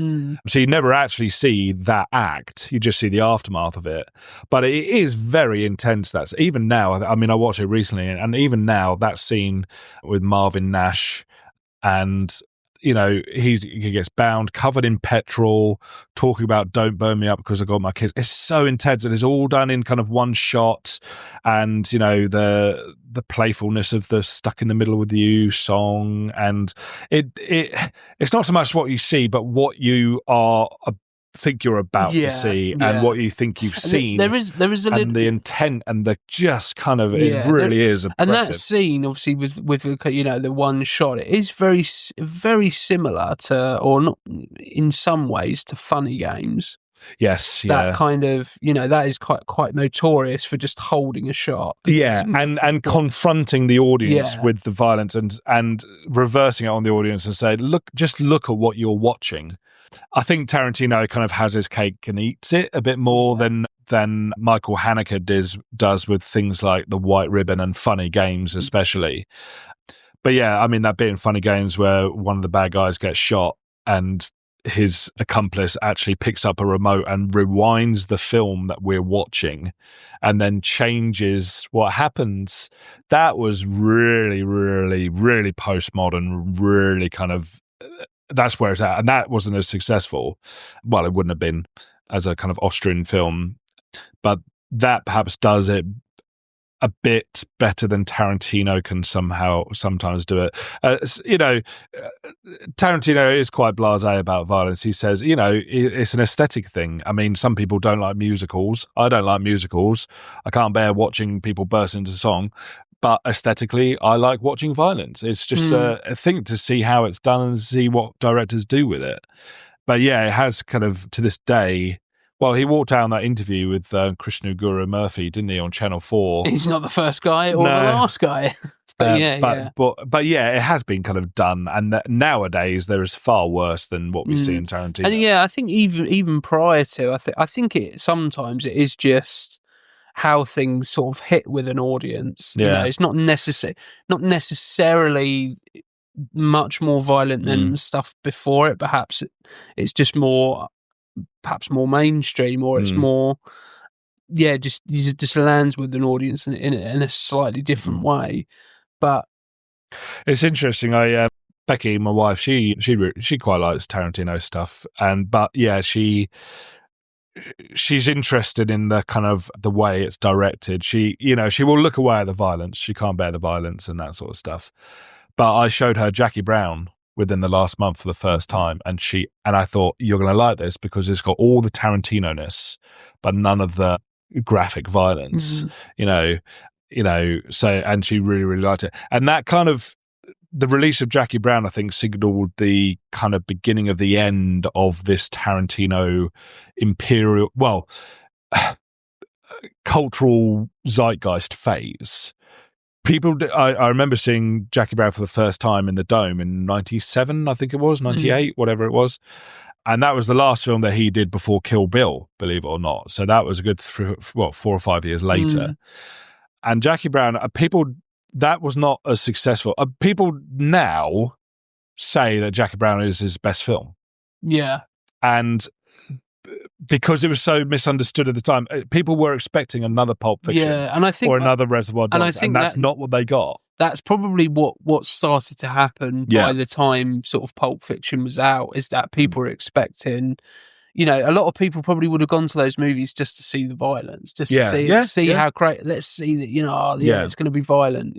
So you never actually see that act, you just see the aftermath of it. But it is very intense. That's even now, I mean, I watched it recently, and even now, that scene with Marvin Nash, and he gets bound, covered in petrol, talking about "don't burn me up because I got my kids." It's so intense, and it's all done in kind of one shot. And the playfulness of the "Stuck in the Middle with You" song, and it's not so much what you see, but what you think you're about to see, and what you think you've seen. There is a little, and the intent, and the just kind of it really is impressive. And that scene, obviously, with the one shot, it is very very similar to, or not in some ways, to Funny Games. Yes, that kind of that is quite notorious for just holding a shot. Yeah, and confronting the audience with the violence and reversing it on the audience and say, look at what you're watching. I think Tarantino kind of has his cake and eats it a bit more than Michael Haneke does with things like The White Ribbon and Funny Games, especially. But yeah, I mean, that bit in Funny Games where one of the bad guys gets shot and his accomplice actually picks up a remote and rewinds the film that we're watching and then changes what happens. That was really, really, really postmodern, really kind of that's where it's at. And that wasn't as successful. Well, it wouldn't have been as a kind of Austrian film, but that perhaps does it a bit better than Tarantino can sometimes do it. Tarantino is quite blasé about violence. He says, it's an aesthetic thing. I mean, some people don't like musicals. I don't like musicals. I can't bear watching people burst into song. But aesthetically, I like watching violence. It's just a thing to see how it's done and see what directors do with it. But yeah, it has kind of, to this day... Well, he walked out on that interview with Krishnaguru Murphy, didn't he, on Channel 4? He's not the first guy or the last guy. But yeah, it has been kind of done. And nowadays, there is far worse than what we see in Tarantino. And yeah, I think even prior to, I think sometimes it is just how things sort of hit with an audience. Yeah. It's not necessarily much more violent than stuff before it. Perhaps it's just perhaps more mainstream, or it's more, just lands with an audience in a slightly different way. But it's interesting. Becky, my wife, she quite likes Tarantino stuff, but yeah, she's interested in the kind of the way it's directed. She will look away at the violence. She can't bear the violence and that sort of stuff. But I showed her Jackie Brown within the last month for the first time, and I thought, you're going to like this because it's got all the Tarantino-ness, but none of the graphic violence. So, and she really, really liked it. And that kind of, the release of Jackie Brown, I think, signaled the kind of beginning of the end of this Tarantino cultural zeitgeist phase. I remember seeing Jackie Brown for the first time in the Dome in 97, I think it was, 98, whatever it was. And that was the last film that he did before Kill Bill, believe it or not. So that was a good 4 or 5 years later. And Jackie Brown, that was not as successful. People now say that Jackie Brown is his best film. Yeah. And because it was so misunderstood at the time, people were expecting another Pulp Fiction, and I think, or another Reservoir Dogs, and that's not what they got. That's probably what started to happen by the time sort of Pulp Fiction was out, is that people were expecting, a lot of people probably would have gone to those movies just to see the violence, just to see how great, let's see that, it's going to be violent,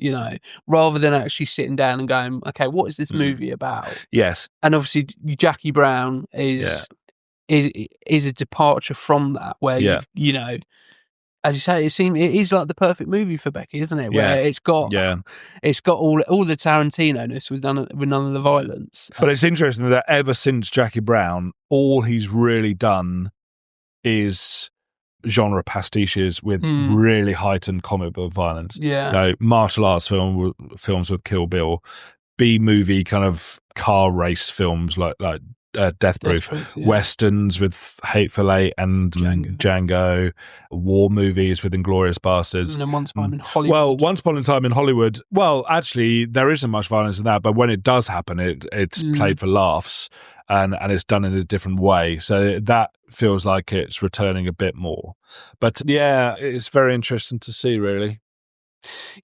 rather than actually sitting down and going, okay, what is this movie about? Yes. And obviously Jackie Brown is a departure from that, where as you say, it is like the perfect movie for Becky, isn't it? Where it's got all the Tarantino-ness with none of the violence. But it's interesting that ever since Jackie Brown, all he's really done is genre pastiches with really heightened comic book violence. Martial arts films with Kill Bill, B-movie kind of car race films like Death Proof, westerns with Hateful Eight and Django, war movies with Inglourious Bastards. And then Once Upon a Time in Hollywood. Well, Once Upon a Time in Hollywood, actually, there isn't much violence in that, but when it does happen, it's played for laughs, and it's done in a different way. So that feels like it's returning a bit more. But yeah, it's very interesting to see, really.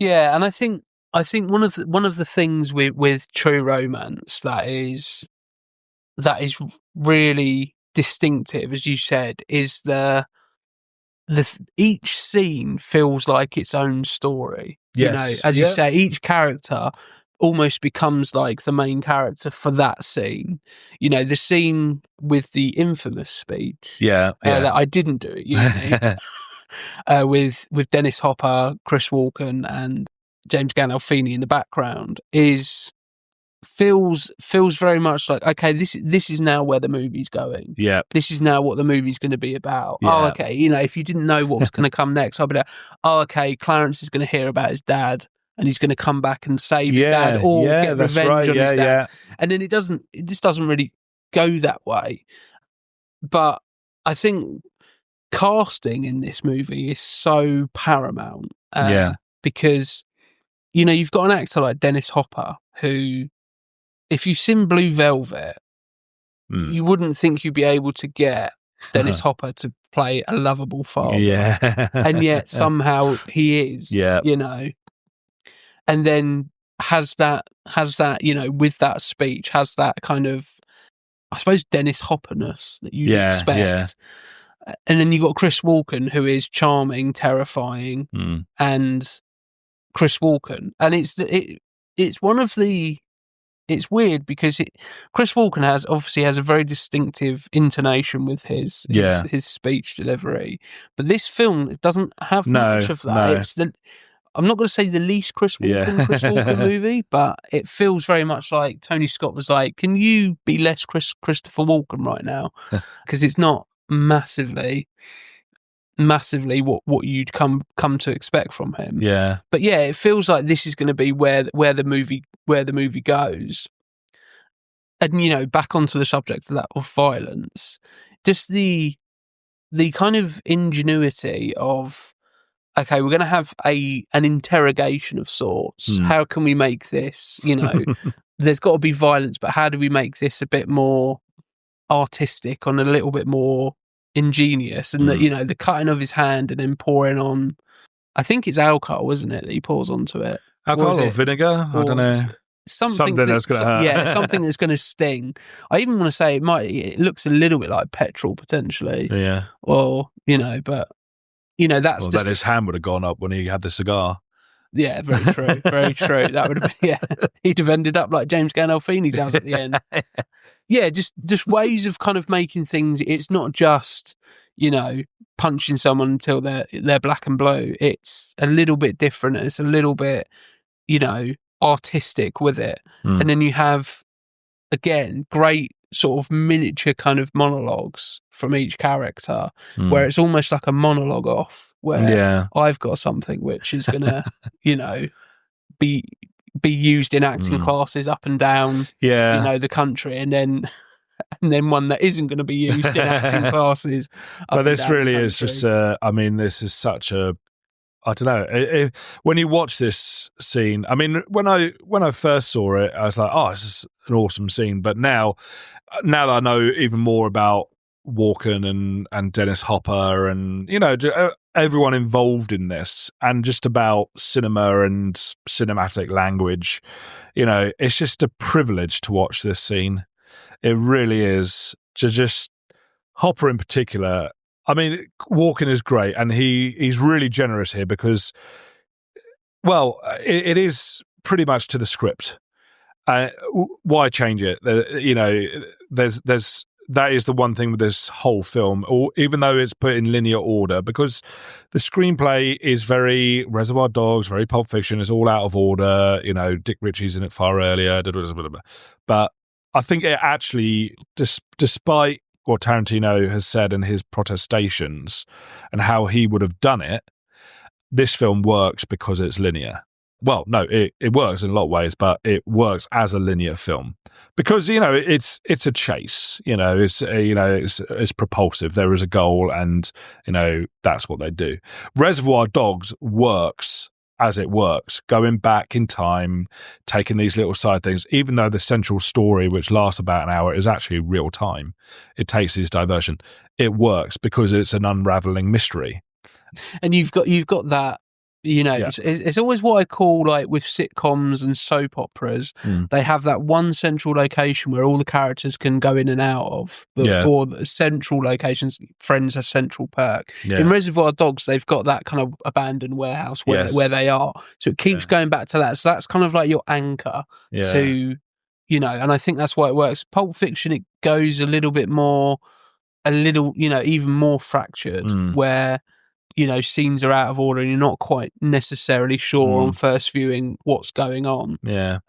Yeah, and I think one of the things with true romance that is really distinctive, as you said, is each scene feels like its own story. Yes. As you say, each character almost becomes like the main character for that scene. The scene with the infamous speech. That I didn't do at uni, with Dennis Hopper, Chris Walken, and James Gandolfini in the background feels very much like, okay, this is now where the movie's going. Yeah. This is now what the movie's going to be about. Yeah. Oh, okay. If you didn't know what was going to come next, I'll be like, oh, okay, Clarence is going to hear about his dad and he's going to come back and save his dad or get revenge on his dad. Yeah. And then it just doesn't really go that way. But I think casting in this movie is so paramount. Because, you've got an actor like Dennis Hopper who, if you've seen Blue Velvet, you wouldn't think you'd be able to get Dennis Hopper to play a lovable father. Yeah. And yet somehow he is, And then has that, with that speech, has that kind of, I suppose, Dennis Hopperness that you'd expect. And then you got Chris Walken, who is charming, terrifying, and Chris Walken, and it's one of the. It's weird because Chris Walken has a very distinctive intonation with his speech delivery, but this film doesn't have much of that. No. It's I'm not going to say the least Chris Walken movie, but it feels very much like Tony Scott was like, "Can you be less Christopher Walken right now?" Because it's not massively what you'd come to expect from him. Yeah. But yeah, it feels like this is going to be where the movie goes. And back onto the subject of violence, just the kind of ingenuity of, okay, we're going to have an interrogation of sorts. How can we make this, there's got to be violence, but how do we make this a bit more artistic, on a little bit more ingenious? And that, the cutting of his hand and then pouring on, I think it's alcohol, isn't it, that he pours onto it? Alcohol or vinegar? I don't know. Something that's going to hurt. Yeah, something that's going to sting. I even want to say it looks a little bit like petrol, potentially. Yeah. Or, but, that's just... Then his hand would have gone up when he had the cigar. Yeah, very true. Very true. That would have been, he'd have ended up like James Gandolfini does at the end. Yeah, just ways of kind of making things. It's not just, punching someone until they're black and blue. It's a little bit different. It's a little bit, artistic with it. And then you have, again, great sort of miniature kind of monologues from each character, where it's almost like a monologue off, where I've got something which is going to, be used in acting classes up and down, the country, and then one that isn't going to be used in acting classes. But this really is just, this is such a, I don't know. When you watch this scene, I mean, when I first saw it, I was like, "Oh, this is an awesome scene." But now that I know even more about Walken and Dennis Hopper, and everyone involved in this, and just about cinema and cinematic language, it's just a privilege to watch this scene. It really is. To just Hopper in particular. I mean, Walken is great, and he's really generous here because, well, it is pretty much to the script. Why change it? There's that is the one thing with this whole film, or even though it's put in linear order, because the screenplay is very Reservoir Dogs, very Pulp Fiction. It's all out of order. Dick Ritchie's in it far earlier, but I think it actually, despite what Tarantino has said in his protestations and how he would have done it, this film works because it's linear. Well, no, it works in a lot of ways, but it works as a linear film because it's a chase. It's propulsive. There is a goal, and that's what they do. Reservoir Dogs works as it works, going back in time, taking these little side things, even though the central story, which lasts about an hour, is actually real time. It takes this diversion. It works because it's an unraveling mystery. And you've got that, it's always what I call, like, with sitcoms and soap operas, they have that one central location where all the characters can go in and out of, or the central locations. Friends are Central Perk. In Reservoir Dogs, they've got that kind of abandoned warehouse where they are, so it keeps going back to that. So that's kind of like your anchor to, and I think that's why it works. Pulp Fiction, it goes a little bit more, even more fractured, where scenes are out of order and you're not quite necessarily sure on first viewing what's going on. Yeah.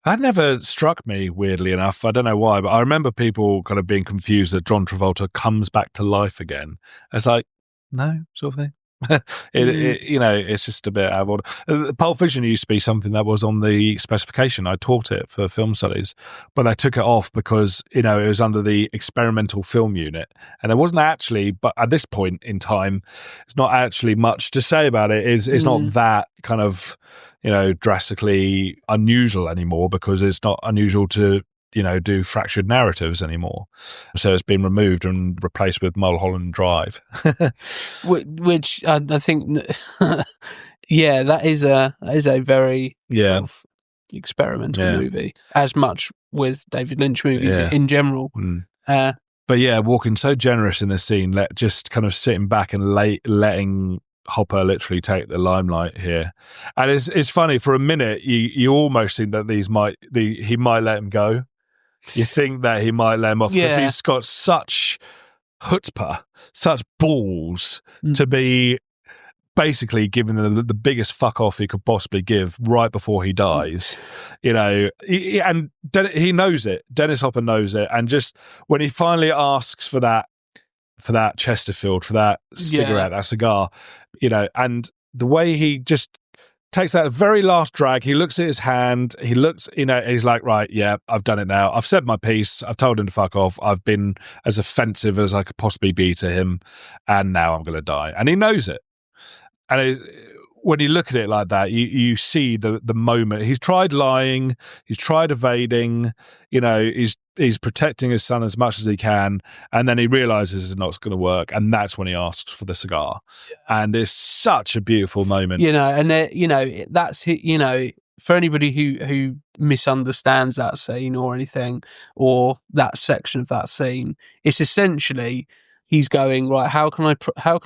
That never struck me, weirdly enough. I don't know why, but I remember people kind of being confused that John Travolta comes back to life again. It's like, no, sort of thing. It's just a bit out of order. Pulp Fiction used to be something that was on the specification. I taught it for film studies, but they took it off because it was under the experimental film unit, and there wasn't actually. But at this point in time, it's not actually much to say about it. It's not that kind of drastically unusual anymore, because it's not unusual to do fractured narratives anymore. So it's been removed and replaced with Mulholland Drive. Which I think, that is a very experimental movie, as much with David Lynch movies in general. But yeah, Walken so generous in this scene, just kind of sitting back and letting Hopper literally take the limelight here. And it's funny, for a minute you almost think that he might let him go. You think that he might let him off because he's got such chutzpah, such balls to be basically giving the biggest fuck off he could possibly give right before he dies, and he knows it. Dennis Hopper knows it, and just when he finally asks for that Chesterfield, for that cigarette, that cigar, and the way he just takes that very last drag, he looks at his hand, he looks, he's like, right, yeah, I've done it now. I've said my piece. I've told him to fuck off. I've been as offensive as I could possibly be to him, and now I'm going to die. And he knows it. And when you look at it like that, you see the moment. He's tried lying, he's tried evading, he's protecting his son as much as he can, and then he realizes it's not going to work, and that's when he asks for the cigar. And it's such a beautiful moment. That's for anybody who misunderstands that scene or anything, or that section of that scene, it's essentially he's going, right, how can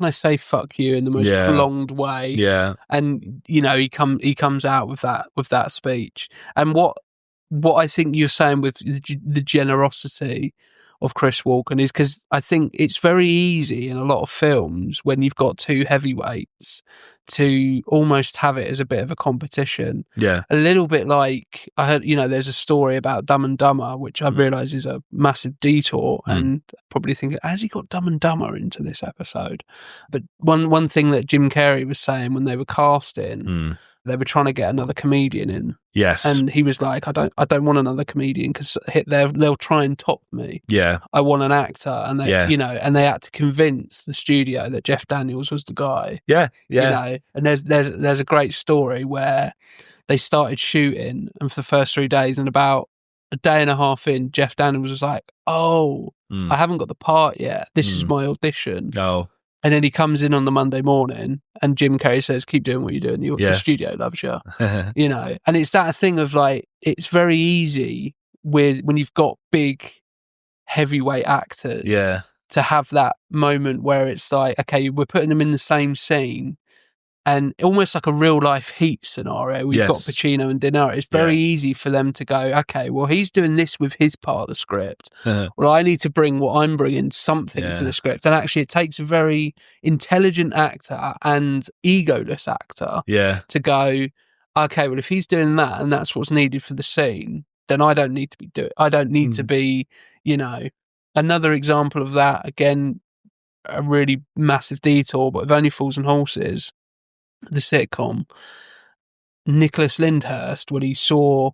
I say fuck you in the most prolonged way? Yeah. And he comes out with that speech. And what I think you're saying with the generosity of Chris Walken is, because I think it's very easy in a lot of films when you've got two heavyweights to almost have it as a bit of a competition. Yeah. A little bit like, I heard, there's a story about Dumb and Dumber, which I realise is a massive detour, and probably thinking, has he got Dumb and Dumber into this episode? But one thing that Jim Carrey was saying when they were casting, they were trying to get another comedian in. Yes. And he was like, I don't want another comedian because they'll try and top me. Yeah. I want an actor. And they, and they had to convince the studio that Jeff Daniels was the guy. Yeah. Yeah. And there's a great story where they started shooting, and for the first 3 days, and about a day and a half in, Jeff Daniels was like, I haven't got the part yet. This is my audition. Oh. And then he comes in on the Monday morning, and Jim Carrey says, keep doing what you're doing. The studio loves you. And it's that thing of like, it's very easy when you've got big heavyweight actors to have that moment where it's like, okay, we're putting them in the same scene, and almost like a real life Heat scenario. We've got Pacino and De Niro. It's very easy for them to go, okay, well, he's doing this with his part of the script. Well, I need to bring what I'm bringing something to the script. And actually, it takes a very intelligent actor and egoless actor to go, okay, well, if he's doing that and that's what's needed for the scene, then I don't need to be I don't need to be, Another example of that, again, a really massive detour, but with Only Fools and Horses, the sitcom, Nicholas Lyndhurst, when he saw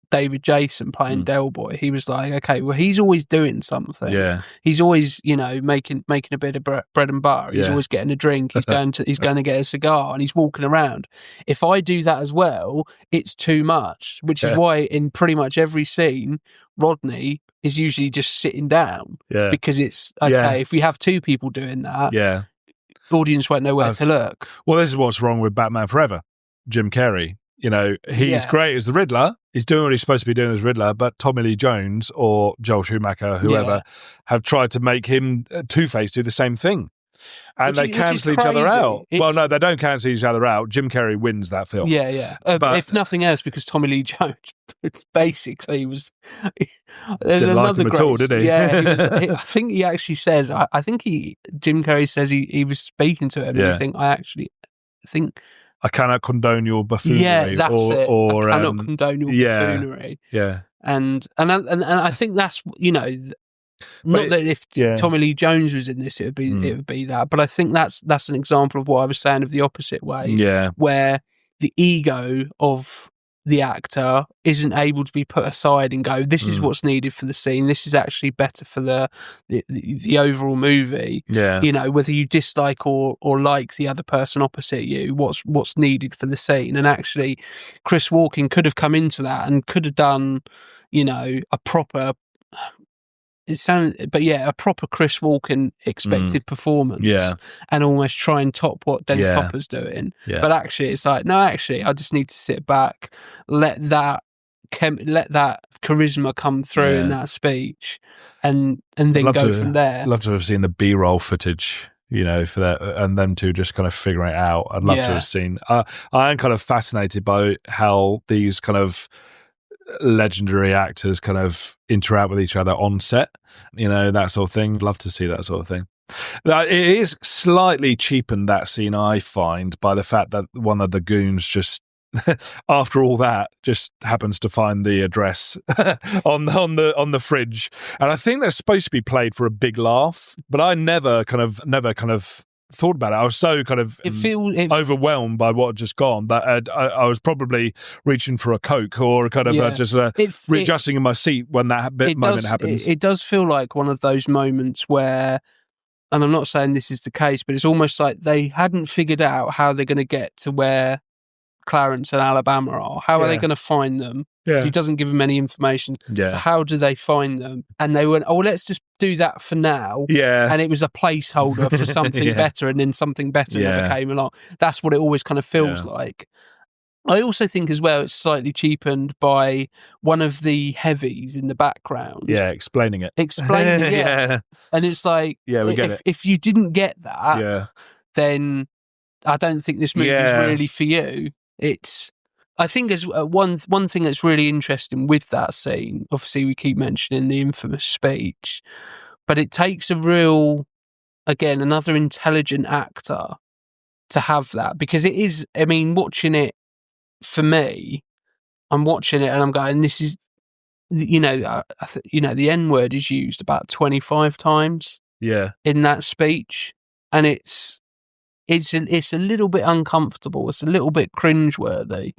David Jason playing Del Boy, he was like, okay, well, he's always doing something. Yeah. He's always, making a bit of bread and butter. He's always getting a drink. He's going to get a cigar, and he's walking around. If I do that as well, it's too much, which is why in pretty much every scene, Rodney is usually just sitting down because it's okay. If we have two people doing that, audience won't know where to look. Well, this is what's wrong with Batman Forever. Jim Carrey, he's great as the Riddler. He's doing what he's supposed to be doing as Riddler, but Tommy Lee Jones or Joel Schumacher, whoever, have tried to make him Two-Face do the same thing. And they cancel each other out. Well, no, they don't cancel each other out. Jim Carrey wins that film. Yeah. But if nothing else, because Tommy Lee Jones basically was... Didn't like him at all, did he? Yeah, I think he actually says... Jim Carrey says he was speaking to him, and I think... I cannot condone your buffoonery. Yeah, that's it. I cannot condone your buffoonery. Yeah. And I think that's, not that if Tommy Lee Jones was in this, it would be that. But I think that's an example of what I was saying of the opposite way. Yeah. Where the ego of the actor isn't able to be put aside and go, this is what's needed for the scene. This is actually better for the overall movie. Yeah. Whether you dislike or like the other person opposite you, what's needed for the scene. And actually, Chris Walken could have come into that and could have done, a proper... a proper Chris Walken expected performance, and almost try and top what Dennis Hopper's doing. But actually, it's like, no, actually, I just need to sit back, let that let that charisma come through in that speech, and then go from there. I'd love to have seen the B-roll footage, for that, and them two just kind of figuring it out. I'd love to have seen. I am kind of fascinated by how these kind of legendary actors kind of interact with each other on set, that sort of thing. I'd love to see that sort of thing. It is slightly cheapened, that scene, I find, by the fact that one of the goons just after all that just happens to find the address on the fridge, and I think that's supposed to be played for a big laugh, but I never kind of thought about it. I was so kind of overwhelmed by what had just gone that I was probably reaching for a Coke or kind of just readjusting in my seat when that moment happens. It does feel like one of those moments where, and I'm not saying this is the case, but it's almost like they hadn't figured out how they're going to get to where Clarence and Alabama are. How are they going to find them? Because he doesn't give them any information. Yeah. So how do they find them? And they went, let's just do that for now. Yeah. And it was a placeholder for something better, and then something better never came along. That's what it always kind of feels like. I also think as well it's slightly cheapened by one of the heavies in the background. Yeah, explaining it. Yeah. And it's like, we get it. If you didn't get that, then I don't think this movie is really for you. I think as one thing that's really interesting with that scene, obviously we keep mentioning the infamous speech, but it takes another intelligent actor to have that, because it is, watching it, for me, I'm watching it and I'm going, this is, the N-word is used about 25 times in that speech, and it's a little bit uncomfortable. It's a little bit cringeworthy.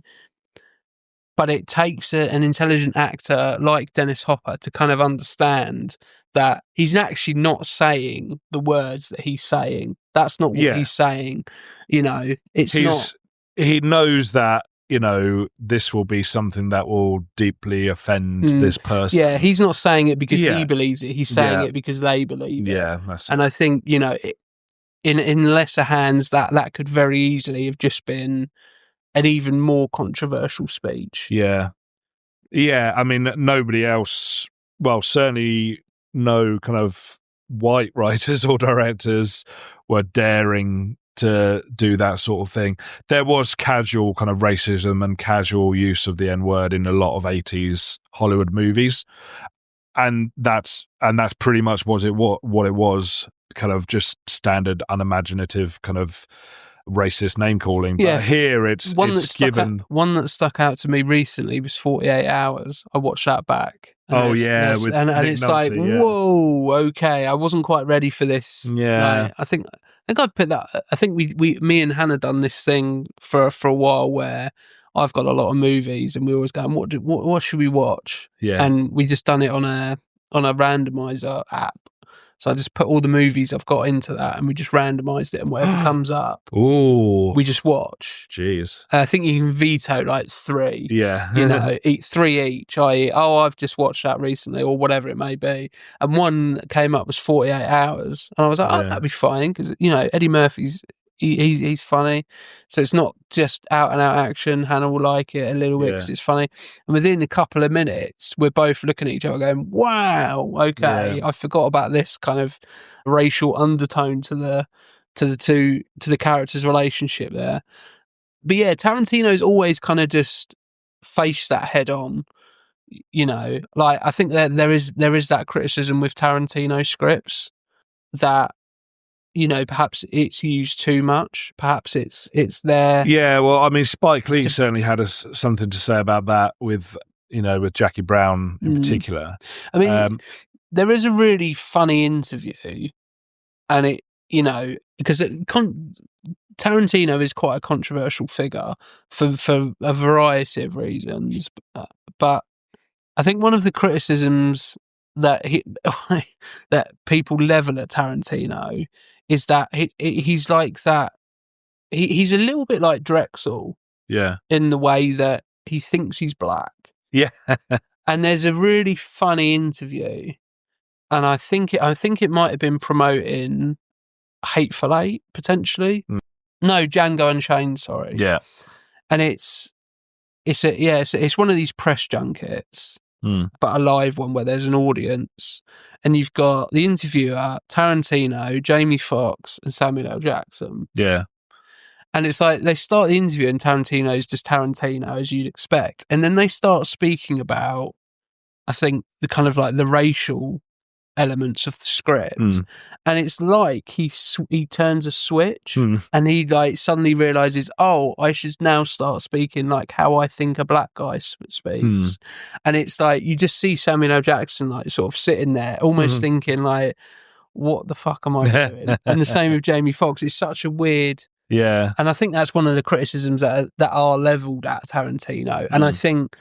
But it takes an intelligent actor like Dennis Hopper to kind of understand that he's actually not saying the words that he's saying. That's not what he's saying. He knows that, this will be something that will deeply offend this person. Yeah, he's not saying it because he believes it. He's saying it because they believe it. Yeah, and I think, in lesser hands, that could very easily have just been an even more controversial speech. Yeah. Yeah, nobody else, well, certainly no kind of white writers or directors were daring to do that sort of thing. There was casual kind of racism and casual use of the N-word in a lot of 80s Hollywood movies. And that's pretty much what it was, kind of just standard unimaginative kind of racist name calling. But here it's given. One that stuck out to me recently was 48 Hours. I watched that back. And and it's like, whoa, okay, I wasn't quite ready for this. Yeah, like, I think I put that. I think me and Hannah done this thing for a while where I've got a lot of movies and we always go, what should we watch? Yeah, and we just done it on a randomizer app. So I just put all the movies I've got into that, and we just randomised it, and whatever comes up, we just watch. Jeez. I think you can veto like 3. Yeah. Eat 3 each, i.e., I've just watched that recently, or whatever it may be. And one that came up was 48 Hours. And I was like, that'd be fine, because, Eddie Murphy's, he's funny. So it's not just out and out action. Hannah will like it a little bit because it's funny. And within a couple of minutes, we're both looking at each other going, wow, okay, I forgot about this kind of racial undertone to the characters' relationship there. But yeah, Tarantino's always kind of just faced that head on. Like, I think that there is that criticism with Tarantino scripts that, perhaps it's used too much. Perhaps it's there. Yeah, well, Spike Lee certainly had something to say about that with Jackie Brown in particular. There is a really funny interview, and it, because Tarantino is quite a controversial figure for a variety of reasons, but I think one of the criticisms that that people level at Tarantino is that he's like that. He's a little bit like Drexl, in the way that he thinks he's black. Yeah, and there's a really funny interview, and I think it might have been promoting Hateful Eight potentially. No, Django Unchained. Sorry. Yeah, and it's it's one of these press junkets, but a live one where there's an audience, and you've got the interviewer, Tarantino, Jamie Foxx, and Samuel L. Jackson. Yeah. And it's like they start the interview and Tarantino's just Tarantino, as you'd expect. And then they start speaking about, I think, the kind of like the racial elements of the script. And it's like he turns a switch and he like suddenly realizes, oh, I should now start speaking like how I think a black guy speaks. And it's like you just see Samuel L. Jackson like sort of sitting there almost thinking like, what the fuck am I doing? And the same with Jamie Foxx. It's such a weird... Yeah. And I think that's one of the criticisms that are leveled at Tarantino. And I think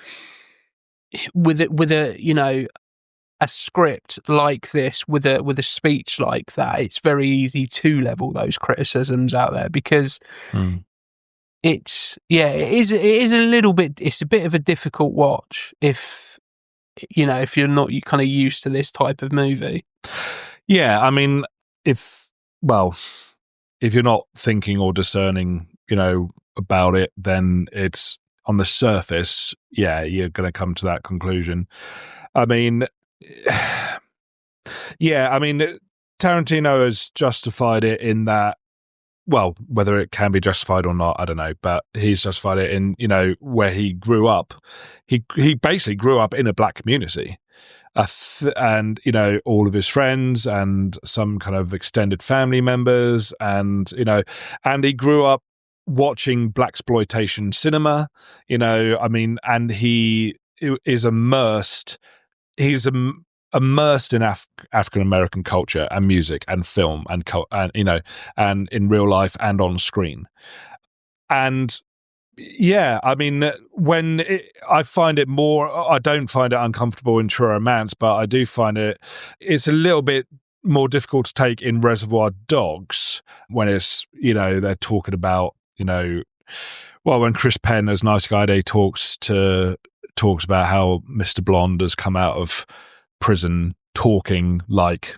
with a, you know, a script like this, with a speech like that, it's very easy to level those criticisms out there because it is a little bit, it's a bit of a difficult watch if you're not kind of used to this type of movie. Yeah, I mean, if you're not thinking or discerning, about it, then it's on the surface, you're going to come to that conclusion. I mean, Tarantino has justified it in that, well, whether it can be justified or not, I don't know, but he's justified it in, where he grew up. He basically grew up in a black community. And all of his friends and some kind of extended family members, and and he grew up watching blaxploitation cinema, and he is immersed. He's immersed in African American culture and music and film and and in real life and on screen, and. Yeah, I mean, I find it more, I don't find it uncomfortable in True Romance, but I do find it's a little bit more difficult to take in Reservoir Dogs when it's, they're talking about, when Chris Penn as Nice Guy Day talks about how Mr. Blonde has come out of prison talking like,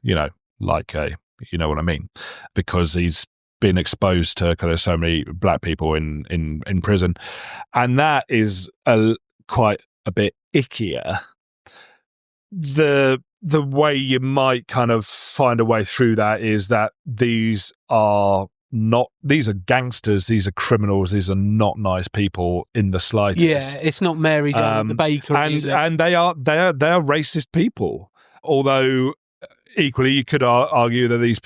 like a, you know what I mean, because he's been exposed to kind of so many black people in prison, and that is quite a bit ickier. The way you might kind of find a way through that is that these are gangsters, these are criminals, these are not nice people in the slightest. Yeah, it's not Mary Jane at the bakery, and they are racist people, although equally, you could argue that these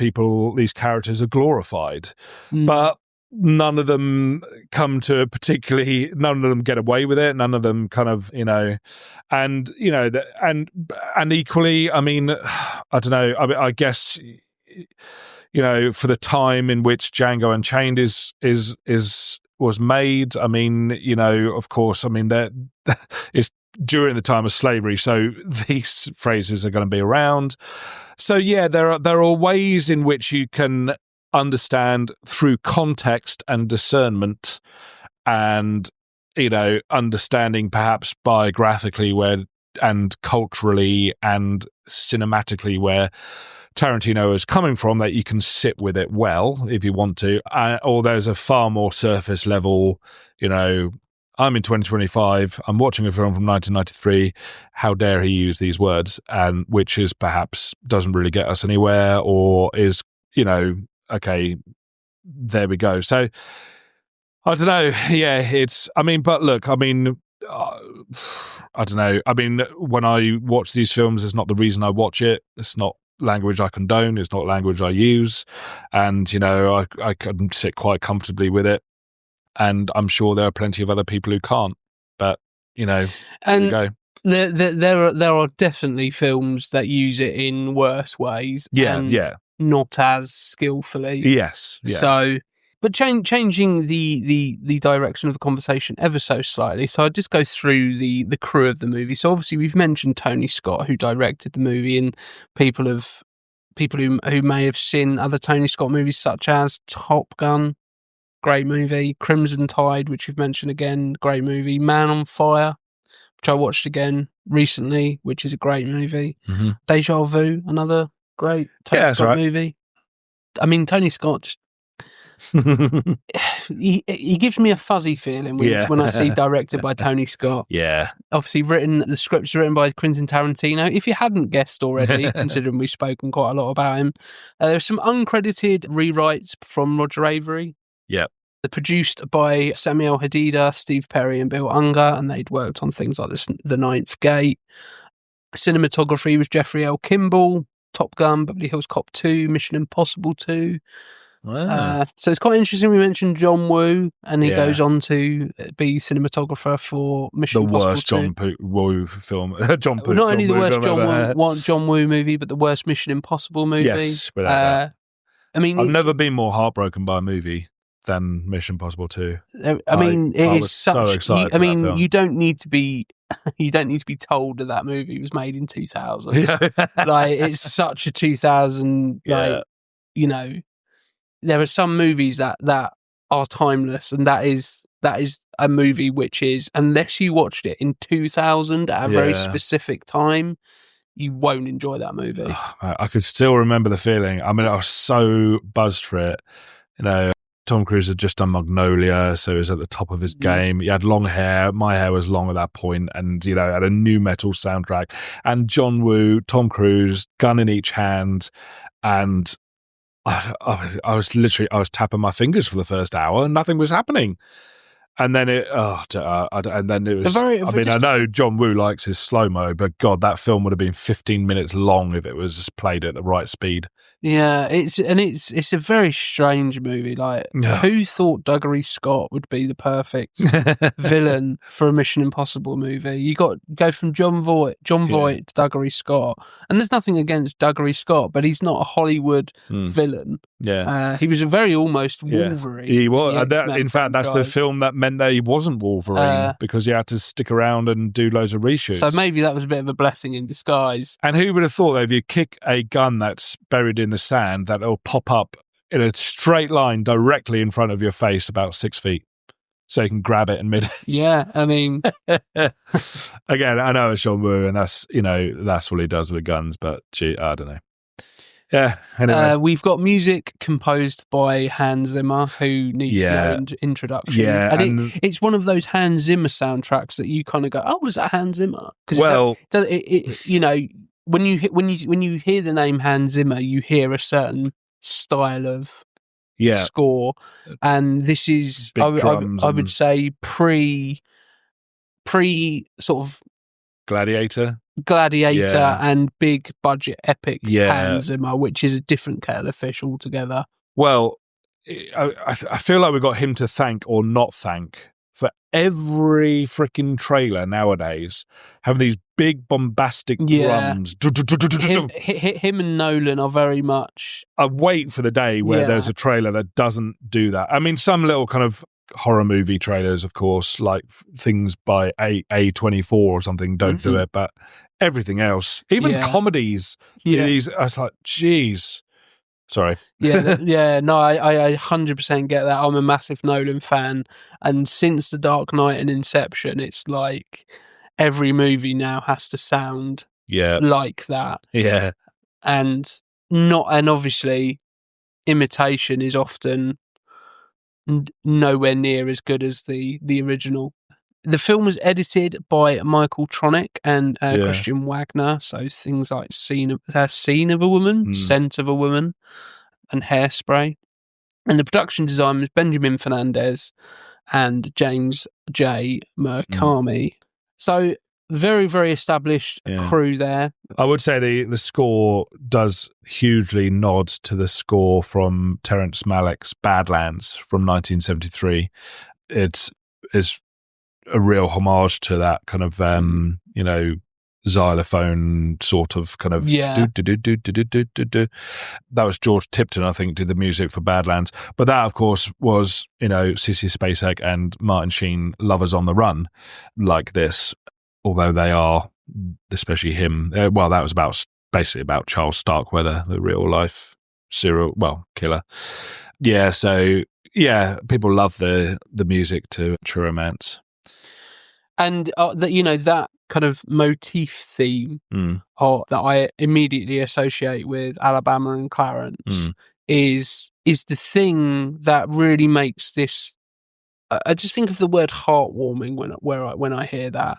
characters are glorified, but none of them none of them get away with it. None of them kind of, and equally, I mean, I don't know. I guess, for the time in which Django Unchained was made, I mean, of course, I mean, it's during the time of slavery, so these phrases are going to be around. So yeah, there are ways in which you can understand through context and discernment, and understanding perhaps biographically and culturally and cinematically where Tarantino is coming from, that you can sit with it well if you want to, or there's a far more surface level, I'm in 2025, I'm watching a film from 1993, how dare he use these words, and which is perhaps doesn't really get us anywhere, or is, okay, there we go. So, I don't know, but look, I don't know, when I watch these films, it's not the reason I watch it, it's not language I condone, it's not language I use, and, I can sit quite comfortably with it. And I'm sure there are plenty of other people who can't. But, there we go. There are definitely films that use it in worse ways. Yeah. Not as skillfully. Yes. Yeah. So, but changing the direction of the conversation ever so slightly. So I'll just go through the crew of the movie. So obviously we've mentioned Tony Scott, who directed the movie, and people who may have seen other Tony Scott movies such as Top Gun. Great movie. Crimson Tide, which we've mentioned again, great movie. Man on Fire, which I watched again recently, which is a great movie. Mm-hmm. Deja Vu, another great Tony Scott movie. I mean, Tony Scott, just he gives me a fuzzy feeling when I see directed by Tony Scott. Yeah. Obviously the script's written by Quentin Tarantino. If you hadn't guessed already, considering we've spoken quite a lot about him, there's some uncredited rewrites from Roger Avery. Yep. They're produced by Samuel Hadida, Steve Perry and Bill Unger, and they'd worked on things like The Ninth Gate. Cinematography was Jeffrey L. Kimball, Top Gun, Beverly Hills Cop 2, Mission Impossible 2. Wow. So it's quite interesting. We mentioned John Woo, and he goes on to be cinematographer for Mission Impossible 2. The worst John Woo film. Not only the worst John Woo movie, but the worst Mission Impossible movie. Yes, without that. I mean, I've never been more heartbroken by a movie than Mission Impossible 2. I mean, it is such. So excited. You don't need to be. You don't need to be told that movie was made in 2000. Like, it's such a 2000. Like, you know, there are some movies that are timeless, and that is a movie which is, unless you watched it in 2000 at a very specific time, you won't enjoy that movie. I could still remember the feeling. I mean, I was so buzzed for it. You know, Tom Cruise had just done Magnolia, so he was at the top of his game. He had long hair. My hair was long at that point, and, you know, had a new metal soundtrack. And John Woo, Tom Cruise, gun in each hand, and I was tapping my fingers for the first hour, and nothing was happening. And then it was. I know John Woo likes his slow mo, but God, that film would have been 15 minutes long if it was just played at the right speed. Yeah, it's a very strange movie. Like, who thought Dougherty Scott would be the perfect villain for a Mission Impossible movie? You go from John Voight to Dougherty Scott, and there's nothing against Dougherty Scott, but he's not a Hollywood villain. Yeah, he was a very almost Wolverine. He was. In fact, that's the film that meant that he wasn't Wolverine, because he had to stick around and do loads of reshoots. So maybe that was a bit of a blessing in disguise. And who would have thought that if you kick a gun that's buried in the sand, that it'll pop up in a straight line directly in front of your face about 6 feet, so you can grab it in mid. Yeah, I mean, again, I know it's John Woo, and that's what he does with guns, but gee, I don't know. Yeah. Anyway. We've got music composed by Hans Zimmer, who needs no introduction. Yeah, and it's one of those Hans Zimmer soundtracks that you kind of go, "Oh, was that Hans Zimmer?" Because you know, when you hear the name Hans Zimmer, you hear a certain style of score, and this is I would say pre sort of Gladiator and big budget epic Hans Zimmer, which is a different kettle of fish altogether. Well, I feel like we've got him to thank or not thank for every freaking trailer nowadays having these big bombastic drums. Him and Nolan are very much. I wait for the day where there's a trailer that doesn't do that. I mean, some little kind of horror movie trailers, of course, like things by A24 or something, don't do it, but everything else, even comedies, I was like, geez. Sorry. No, I 100% get that. I'm a massive Nolan fan, and since The Dark Knight and Inception, it's like every movie now has to sound like that. Yeah. And obviously imitation is often nowhere near as good as the original. The film was edited by Michael Tronick and Christian Wagner, so things like Scene of a Woman, Scent of a Woman, and Hairspray. And the production design was Benjamin Fernandez and James J. Murakami. So very, very established crew there. I would say the score does hugely nod to the score from Terrence Malick's Badlands from 1973. It's a real homage to that kind of, xylophone sort of kind of. That was George Tipton, I think, did the music for Badlands. But that, of course, was, Sissy Spacek and Martin Sheen, Lovers on the Run, like this. Although they are, especially him, that was basically about Charles Starkweather, the real life killer. Yeah, so people love the music to True Romance, and that kind of motif theme that I immediately associate with Alabama and Clarence is is the thing that really makes this. I just think of the word heartwarming when I hear that.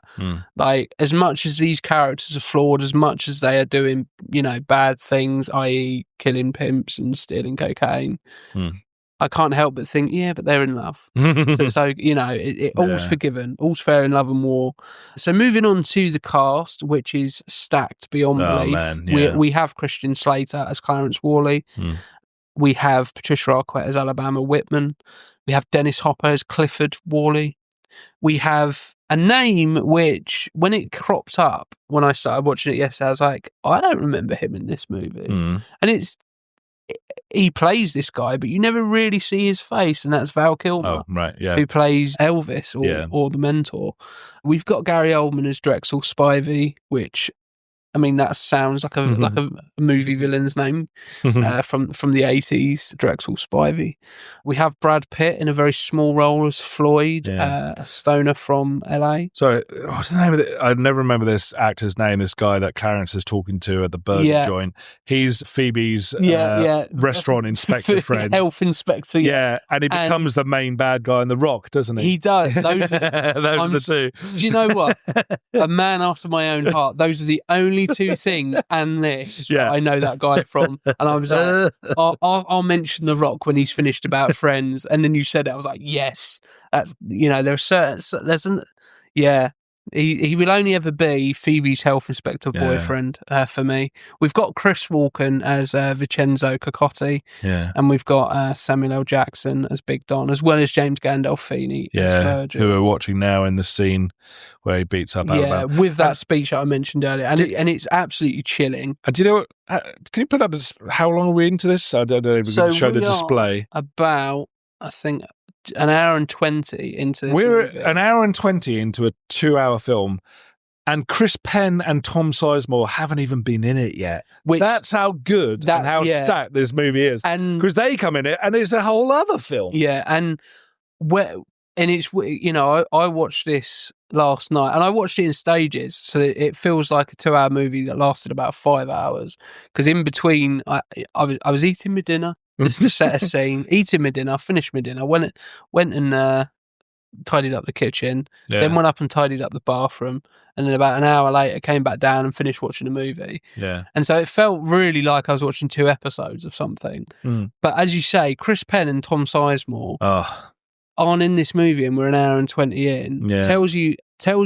Like, as much as these characters are flawed, as much as they are doing, bad things, i.e. killing pimps and stealing cocaine, I can't help but think, yeah, but they're in love. so all's forgiven, all's fair in love and war. So moving on to the cast, which is stacked beyond belief. Man, yeah. We have Christian Slater as Clarence Worley. We have Patricia Arquette as Alabama Whitman. We have Dennis Hopper as Clifford Worley. We have a name which, when it cropped up, when I started watching it yesterday, I was like, I don't remember him in this movie. And he plays this guy, but you never really see his face, and that's Val Kilmer, who plays Elvis or the mentor. We've got Gary Oldman as Drexl Spivey, which, I mean, that sounds like a movie villain's name from the 80s, Drexl Spivey. We have Brad Pitt in a very small role as Floyd, a stoner from LA. So, what's the name of it? I never remember this actor's name, this guy that Clarence is talking to at the burger joint. He's Phoebe's restaurant inspector friend. Health inspector. Yeah, and he becomes the main bad guy in The Rock, doesn't he? He does. Those are the two. Do you know what? A man after my own heart. Those are the only two things, and this I know that guy from, and I was like, I'll mention The Rock when he's finished about Friends, and then you said it, I was like, yes, that's there are certain he will only ever be Phoebe's health inspector boyfriend for me. We've got Chris Walken as Vincenzo Cocotti, and we've got Samuel L. Jackson as Big Don, as well as James Gandolfini as Virgil, who we're watching now in the scene where he beats up Alabama. With that speech that I mentioned earlier, and it's absolutely chilling. And do you know what? Can you put up how long are we into this? I don't know if we can show the display. About, I think, an hour and 20 into this We're movie. An hour and 20 into a 2-hour film, and Chris Penn and Tom Sizemore haven't even been in it yet. That's how good and how stacked this movie is. Because they come in it, and it's a whole other film. Yeah, and it's, I watched this last night, and I watched it in stages, so it feels like a 2-hour movie that lasted about 5 hours. Because in between, I was eating my dinner. Just to set a scene, eating my dinner, finished my dinner, went and tidied up the kitchen, then went up and tidied up the bathroom, and then about an hour later came back down and finished watching a movie. Yeah. And so it felt really like I was watching 2 episodes of something. But as you say, Chris Penn and Tom Sizemore aren't in this movie, and we're an hour and 20 in. Yeah. Tells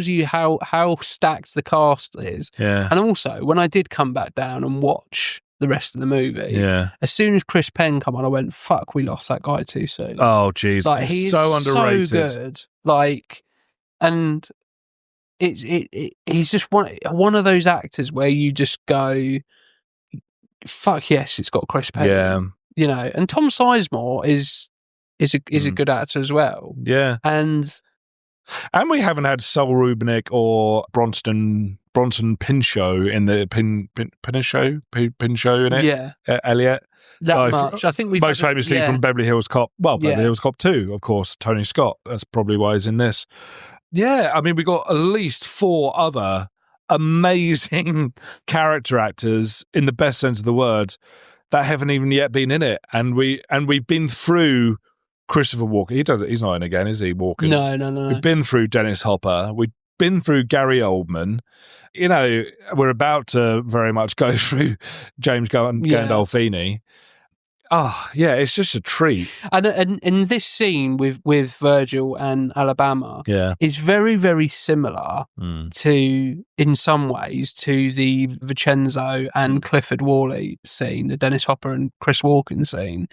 you how stacked the cast is. Yeah. And also, when I did come back down and watch the rest of the movie, as soon as Chris Penn come on, I went, fuck, we lost that guy too soon. Oh jeez, like, he's so underrated, so good. Like, and he's just one of those actors where you just go, fuck yes, it's got Chris Penn. And Tom Sizemore is a good actor as well. And we haven't had Saul Rubinek or Bronson Pinchot in the Pinchot in it. Elliot. That much. I think we've most famously from Beverly Hills Cop. Well, Beverly Hills Cop 2, of course. Tony Scott. That's probably why he's in this. Yeah, I mean, we got at least 4 other amazing character actors in the best sense of the word that haven't even yet been in it, and we've been through Christopher Walken. He's not in again, is he? Walken. No. We've been through Dennis Hopper. We've been through Gary Oldman. We're about to very much go through James Gandolfini. Oh, yeah, it's just a treat. And this scene with Virgil and Alabama is very, very similar to, in some ways, to the Vincenzo and Clifford Worley scene, the Dennis Hopper and Chris Walken scene,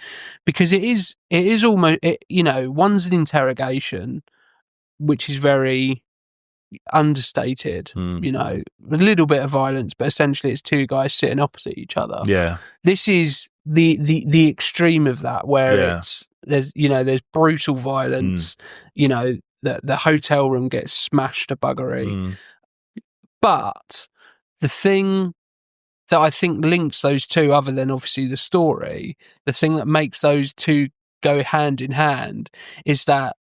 because it is almost, one's an interrogation, which is very understated, a little bit of violence, but essentially it's 2 guys sitting opposite each other. This is the extreme of that, where there's brutal violence, the hotel room gets smashed to buggery. But the thing that I think links those two, other than obviously the story, the thing that makes those two go hand in hand is that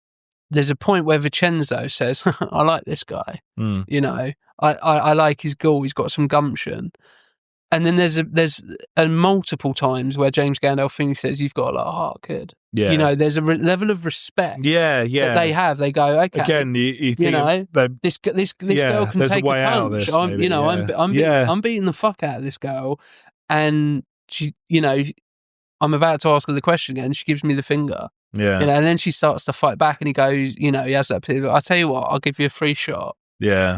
there's a point where Vincenzo says, I like this guy. I like his gall. He's got some gumption. And then there's multiple times where James Gandolfini says, "You've got a lot of heart, kid." Yeah. You know, there's a level of respect. Yeah. That they have. They go, okay. Again, you think this girl can there's take a way a punch. out of this, I'm beating the fuck out of this girl, and she, I'm about to ask her the question again. She gives me the finger. Yeah. And then she starts to fight back, and he goes, he has that. I tell you what, I'll give you a free shot. Yeah.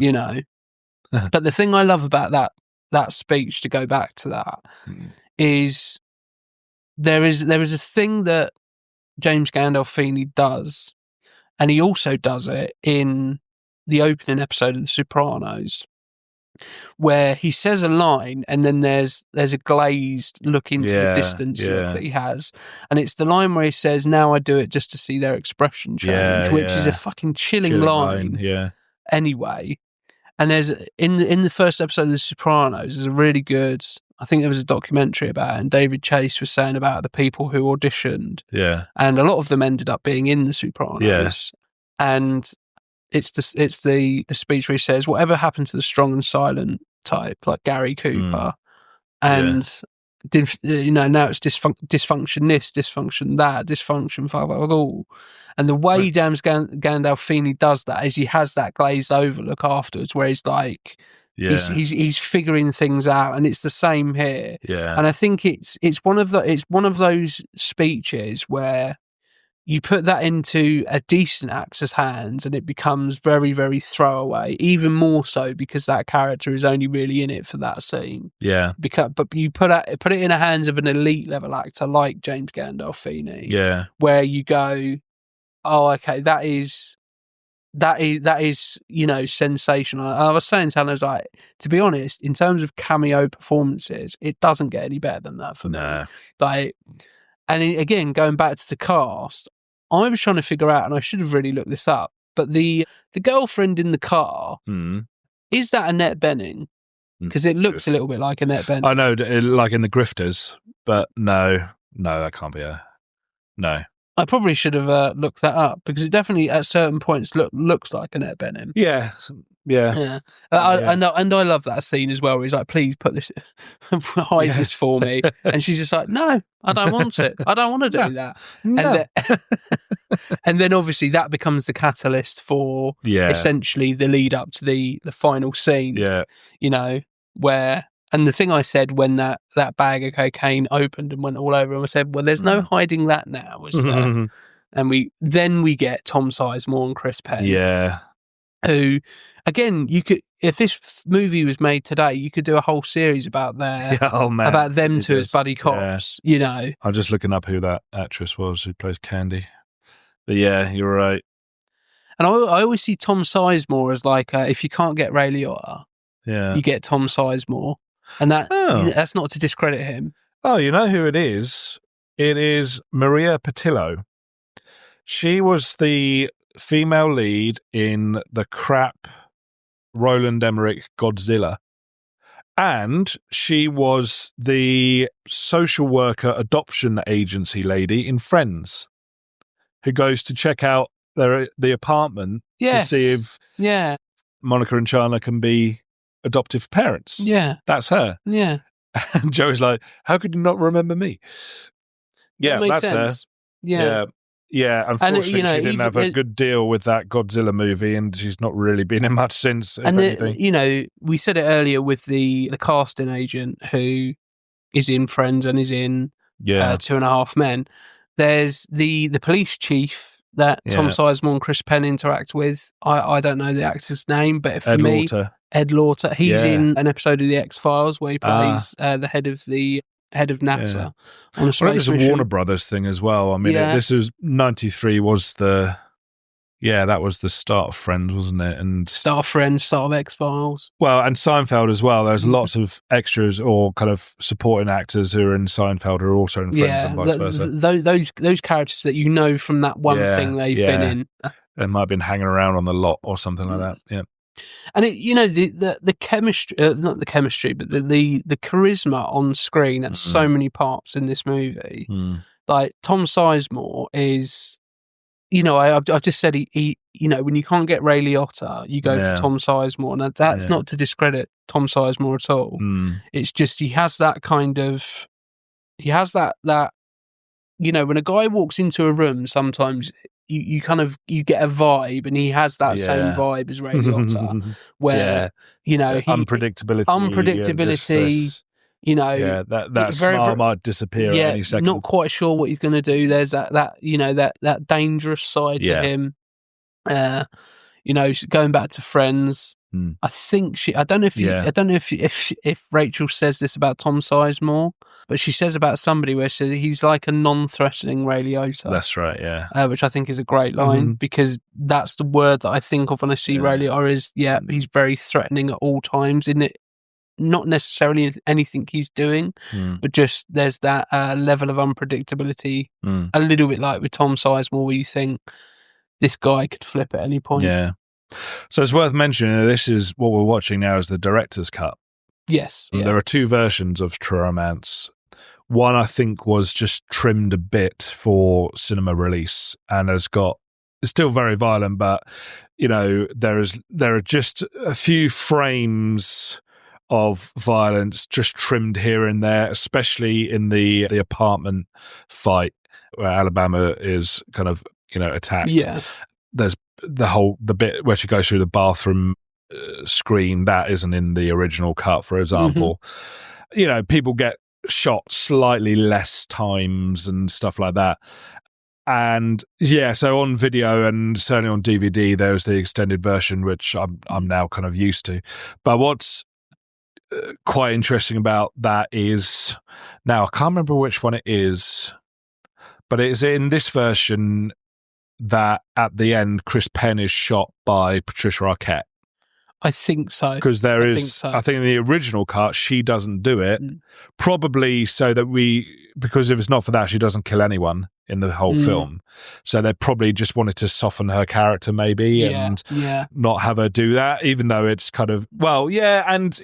But the thing I love about that speech, to go back to that, is there is a thing that James Gandolfini does, and he also does it in the opening episode of The Sopranos, where he says a line and then there's a glazed look into the distance look that he has, and it's the line where he says, "Now I do it just to see their expression change," which is a fucking chilling line. Yeah. Anyway, and there's in the first episode of The Sopranos, there's a really good. I think there was a documentary about it, and David Chase was saying about the people who auditioned. Yeah. And a lot of them ended up being in The Sopranos. Yeah. And it's the speech where he says, "Whatever happened to the strong and silent type, like Gary Cooper?" And now it's dysfunction this, dysfunction that, dysfunction. And the way James Gandolfini does that is he has that glazed overlook afterwards, where he's like, he's figuring things out, and it's the same here. Yeah. And I think it's one of those speeches where you put that into a decent actor's hands and it becomes very, very throwaway, even more so because that character is only really in it for that scene. Yeah. But you put it in the hands of an elite level actor like James Gandolfini. Yeah. Where you go, oh, okay, that is sensational. I was saying to Hannah, I was like, to be honest, in terms of cameo performances, it doesn't get any better than that for me. Like, and again, going back to the cast, I was trying to figure out, and I should have really looked this up, but the girlfriend in the car, is that Annette Bening? Because it looks a little bit like Annette Bening. I know, like in The Grifters, but no, that can't be her. No. I probably should have looked that up, because it definitely at certain points looks like Annette Bening. Yeah. And I love that scene as well, where he's like, "Please put this, hide this for me," and she's just like, "No, I don't want it. I don't want to do that." No. And then obviously that becomes the catalyst for essentially the lead up to the final scene. Yeah, where. And the thing I said when that bag of cocaine opened and went all over him, I said, "Well, there's no hiding that now, is there?" And we get Tom Sizemore and Chris Penn. Yeah. Who, again, you could, if this movie was made today, you could do a whole series about about them two as buddy cops. I'm just looking up who that actress was who plays Candy. But yeah, you're right. And I always see Tom Sizemore as like, if you can't get Ray Liotta, you get Tom Sizemore. And that's not to discredit him. Oh, you know who it is? It is Maria Patillo. She was the female lead in the crap Roland Emmerich Godzilla. And she was the social worker adoption agency lady in Friends, who goes to check out the apartment to see if Monica and Chandler can be adoptive parents. Yeah. That's her. Yeah. And Joey's like, how could you not remember me? Yeah, that's sense. Her. Yeah. Unfortunately, she didn't have a good deal with that Godzilla movie, and she's not really been in much since, if anything. We said it earlier with the casting agent who is in Friends and is in 2.5 Men. There's the police chief that Tom Sizemore and Chris Penn interact with. I don't know the actor's name, but for me... Ed Lauter. He's in an episode of The X-Files where he plays the head of NASA on a space mission. It's a Warner Brothers thing as well. I mean, this is 93 was the that was the start of Friends, wasn't it? And start of Friends, start of X-Files. Well, and Seinfeld as well. There's lots of extras or kind of supporting actors who are in Seinfeld who are also in Friends and vice versa. Those characters that from that one thing they've been in. They might have been hanging around on the lot or something like that. Yeah. And the chemistry, not the chemistry, but the charisma on screen at so many parts in this movie. Like Tom Sizemore is I've just said he when you can't get Ray Liotta, you go for Tom Sizemore, and that's not to discredit Tom Sizemore at all. It's just he has that when a guy walks into a room, sometimes you get a vibe, and he has that same vibe as Ray Liotta, where unpredictability. That smile might disappear at any second. Not quite sure what he's going to do. There's that dangerous side to him. Going back to Friends, I think I don't know if Rachel says this about Tom Sizemore, but she says about somebody where she says he's like a non-threatening Ray Liotta. That's right, yeah. Which I think is a great line, because that's the word that I think of when I see Ray Liotta he's very threatening at all times in it. Not necessarily anything he's doing, but just there's that level of unpredictability, a little bit like with Tom Sizemore, where you think this guy could flip at any point. Yeah. So it's worth mentioning that this is what we're watching now is the director's cut. Yes. Yeah. There are two versions of True Romance. One, I think, was just trimmed a bit for cinema release and it's still very violent, but, there are just a few frames of violence just trimmed here and there, especially in the apartment fight where Alabama is kind of, attacked. Yeah. There's the bit where she goes through the bathroom screen that isn't in the original cut, for example. People get shot slightly less times and stuff like that. And so on video and certainly on DVD, there's the extended version, which I'm now kind of used to. But what's quite interesting about that is, now I can't remember which one it is, but it's in this version that at the end Chris Penn is shot by Patricia Arquette. I think so. Because I think in the original cut she doesn't do it, probably so that because if it's not for that, she doesn't kill anyone in the whole film. So they probably just wanted to soften her character maybe and not have her do that, even though it's kind of, and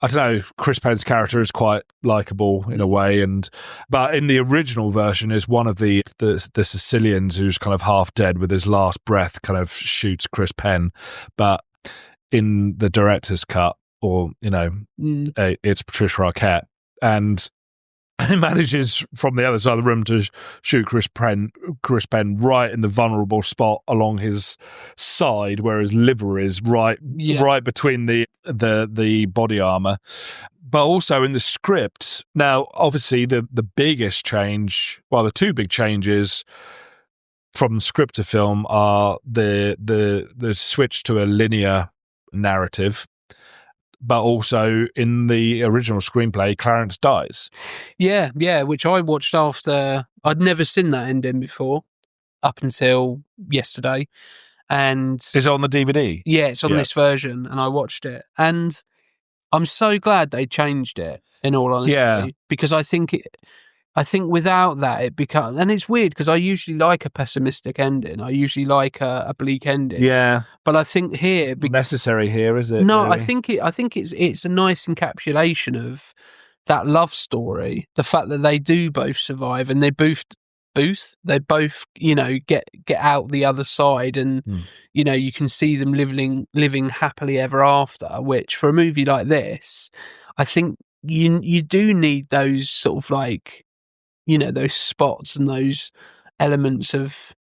I don't know, Chris Penn's character is quite likable in a way, but in the original version is one of the Sicilians who's kind of half dead with his last breath kind of shoots Chris Penn, but in the director's cut, or it's Patricia Arquette, and he manages from the other side of the room to shoot Chris Penn right in the vulnerable spot along his side where his liver is, right between the body armor. But also in the script, now obviously the biggest change, the two big changes from script to film are the switch to a linear narrative. But also in the original screenplay, Clarence dies. Yeah, which I watched after. I'd never seen that ending before, up until yesterday. And is it on the DVD? Yeah, it's on this version, and I watched it. And I'm so glad they changed it, in all honesty, because I think without that it becomes, and it's weird because I usually like a pessimistic ending. I usually like a bleak ending. Yeah, but I think here necessary here, is it? No, really? I think it's a nice encapsulation of that love story. The fact that they do both survive and they both get out the other side, and you can see them living happily ever after. Which for a movie like this, I think you do need those sort of like, those spots and those elements of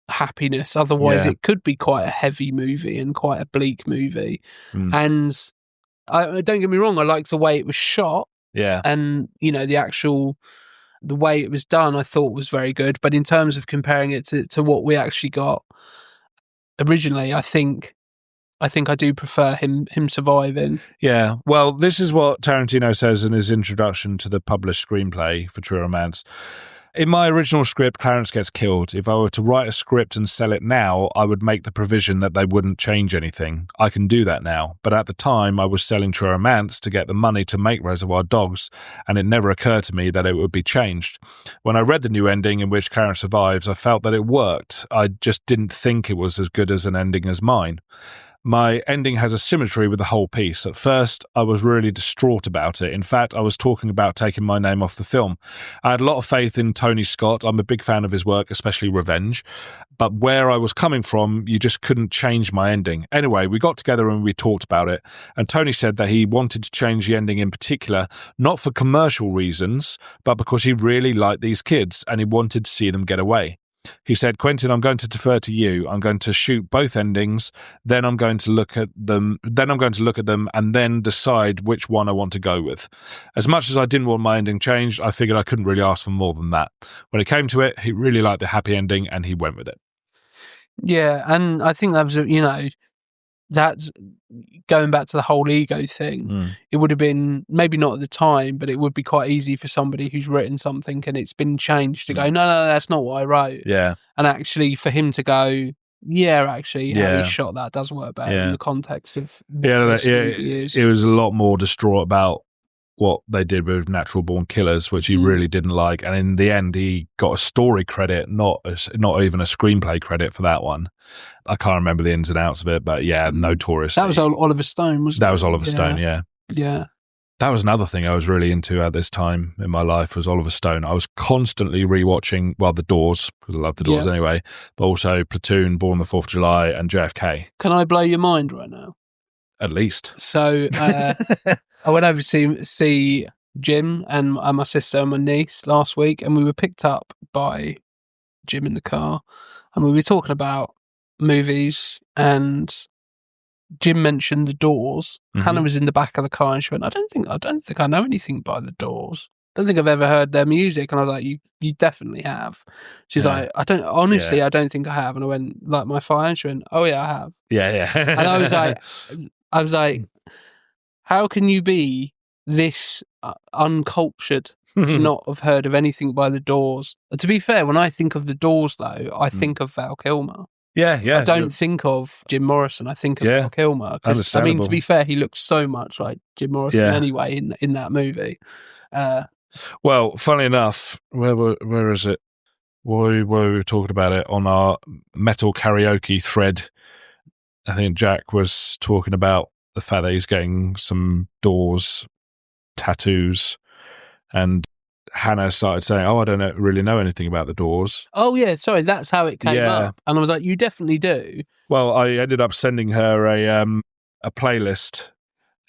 happiness. Otherwise, it could be quite a heavy movie and quite a bleak movie. And don't get me wrong, I liked the way it was shot. Yeah, and the way it was done, I thought was very good. But in terms of comparing it to what we actually got originally, I think I do prefer him surviving. Yeah, well, this is what Tarantino says in his introduction to the published screenplay for True Romance. In my original script, Clarence gets killed. If I were to write a script and sell it now, I would make the provision that they wouldn't change anything. I can do that now. But at the time, I was selling True Romance to get the money to make Reservoir Dogs, and it never occurred to me that it would be changed. When I read the new ending in which Clarence survives, I felt that it worked. I just didn't think it was as good as an ending as mine. My ending has a symmetry with the whole piece. At first, I was really distraught about it. In fact, I was talking about taking my name off the film. I had a lot of faith in Tony Scott. I'm a big fan of his work, especially Revenge. But where I was coming from, you just couldn't change my ending. Anyway, we got together and we talked about it. And Tony said that he wanted to change the ending in particular, not for commercial reasons, but because he really liked these kids and he wanted to see them get away. He said, Quentin, I'm going to defer to you. I'm going to shoot both endings. Then I'm going to look at them. And then decide which one I want to go with. As much as I didn't want my ending changed, I figured I couldn't really ask for more than that. When it came to it, he really liked the happy ending and he went with it. Yeah, and I think that was, that's going back to the whole ego thing. It would have been, maybe not at the time, but it would be quite easy for somebody who's written something and it's been changed to go, no, that's not what I wrote. Yeah. And actually for him to go, how he shot that does work better in the context of it was a lot more distraught about what they did with Natural Born Killers, which he really didn't like. And in the end, he got a story credit, not even a screenplay credit for that one. I can't remember the ins and outs of it, but yeah, notoriously. That was Oliver Stone, wasn't it? That was Oliver Stone, yeah. Yeah. That was another thing I was really into at this time in my life was Oliver Stone. I was constantly rewatching, The Doors, because I love The Doors anyway, but also Platoon, Born on the 4th of July, and JFK. Can I blow your mind right now? At least. So I went over to see Jim and my sister and my niece last week, and we were picked up by Jim in the car, and we were talking about movies, and Jim mentioned The Doors. Hannah was in the back of the car, and she went, I don't think I know anything by The Doors. I don't think I've ever heard their music. And I was like, you definitely have. She's like, I don't think I have. And I went, like My Fire? And she went, oh yeah, I have. Yeah. And I was like, how can you be this uncultured to not have heard of anything by The Doors? To be fair, when I think of The Doors, though, I think of Val Kilmer. Yeah. I don't think of Jim Morrison. I think of Val Kilmer. I mean, to be fair, he looks so much like Jim Morrison anyway in that movie. Well, funny enough, where is it? We were talking about it on our metal karaoke thread. I think Jack was talking about the fact that he's getting some Doors tattoos, and Hannah started saying, I don't really know anything about the Doors. Oh, yeah, sorry, that's how it came up. And I was like, you definitely do. Well, I ended up sending her a playlist.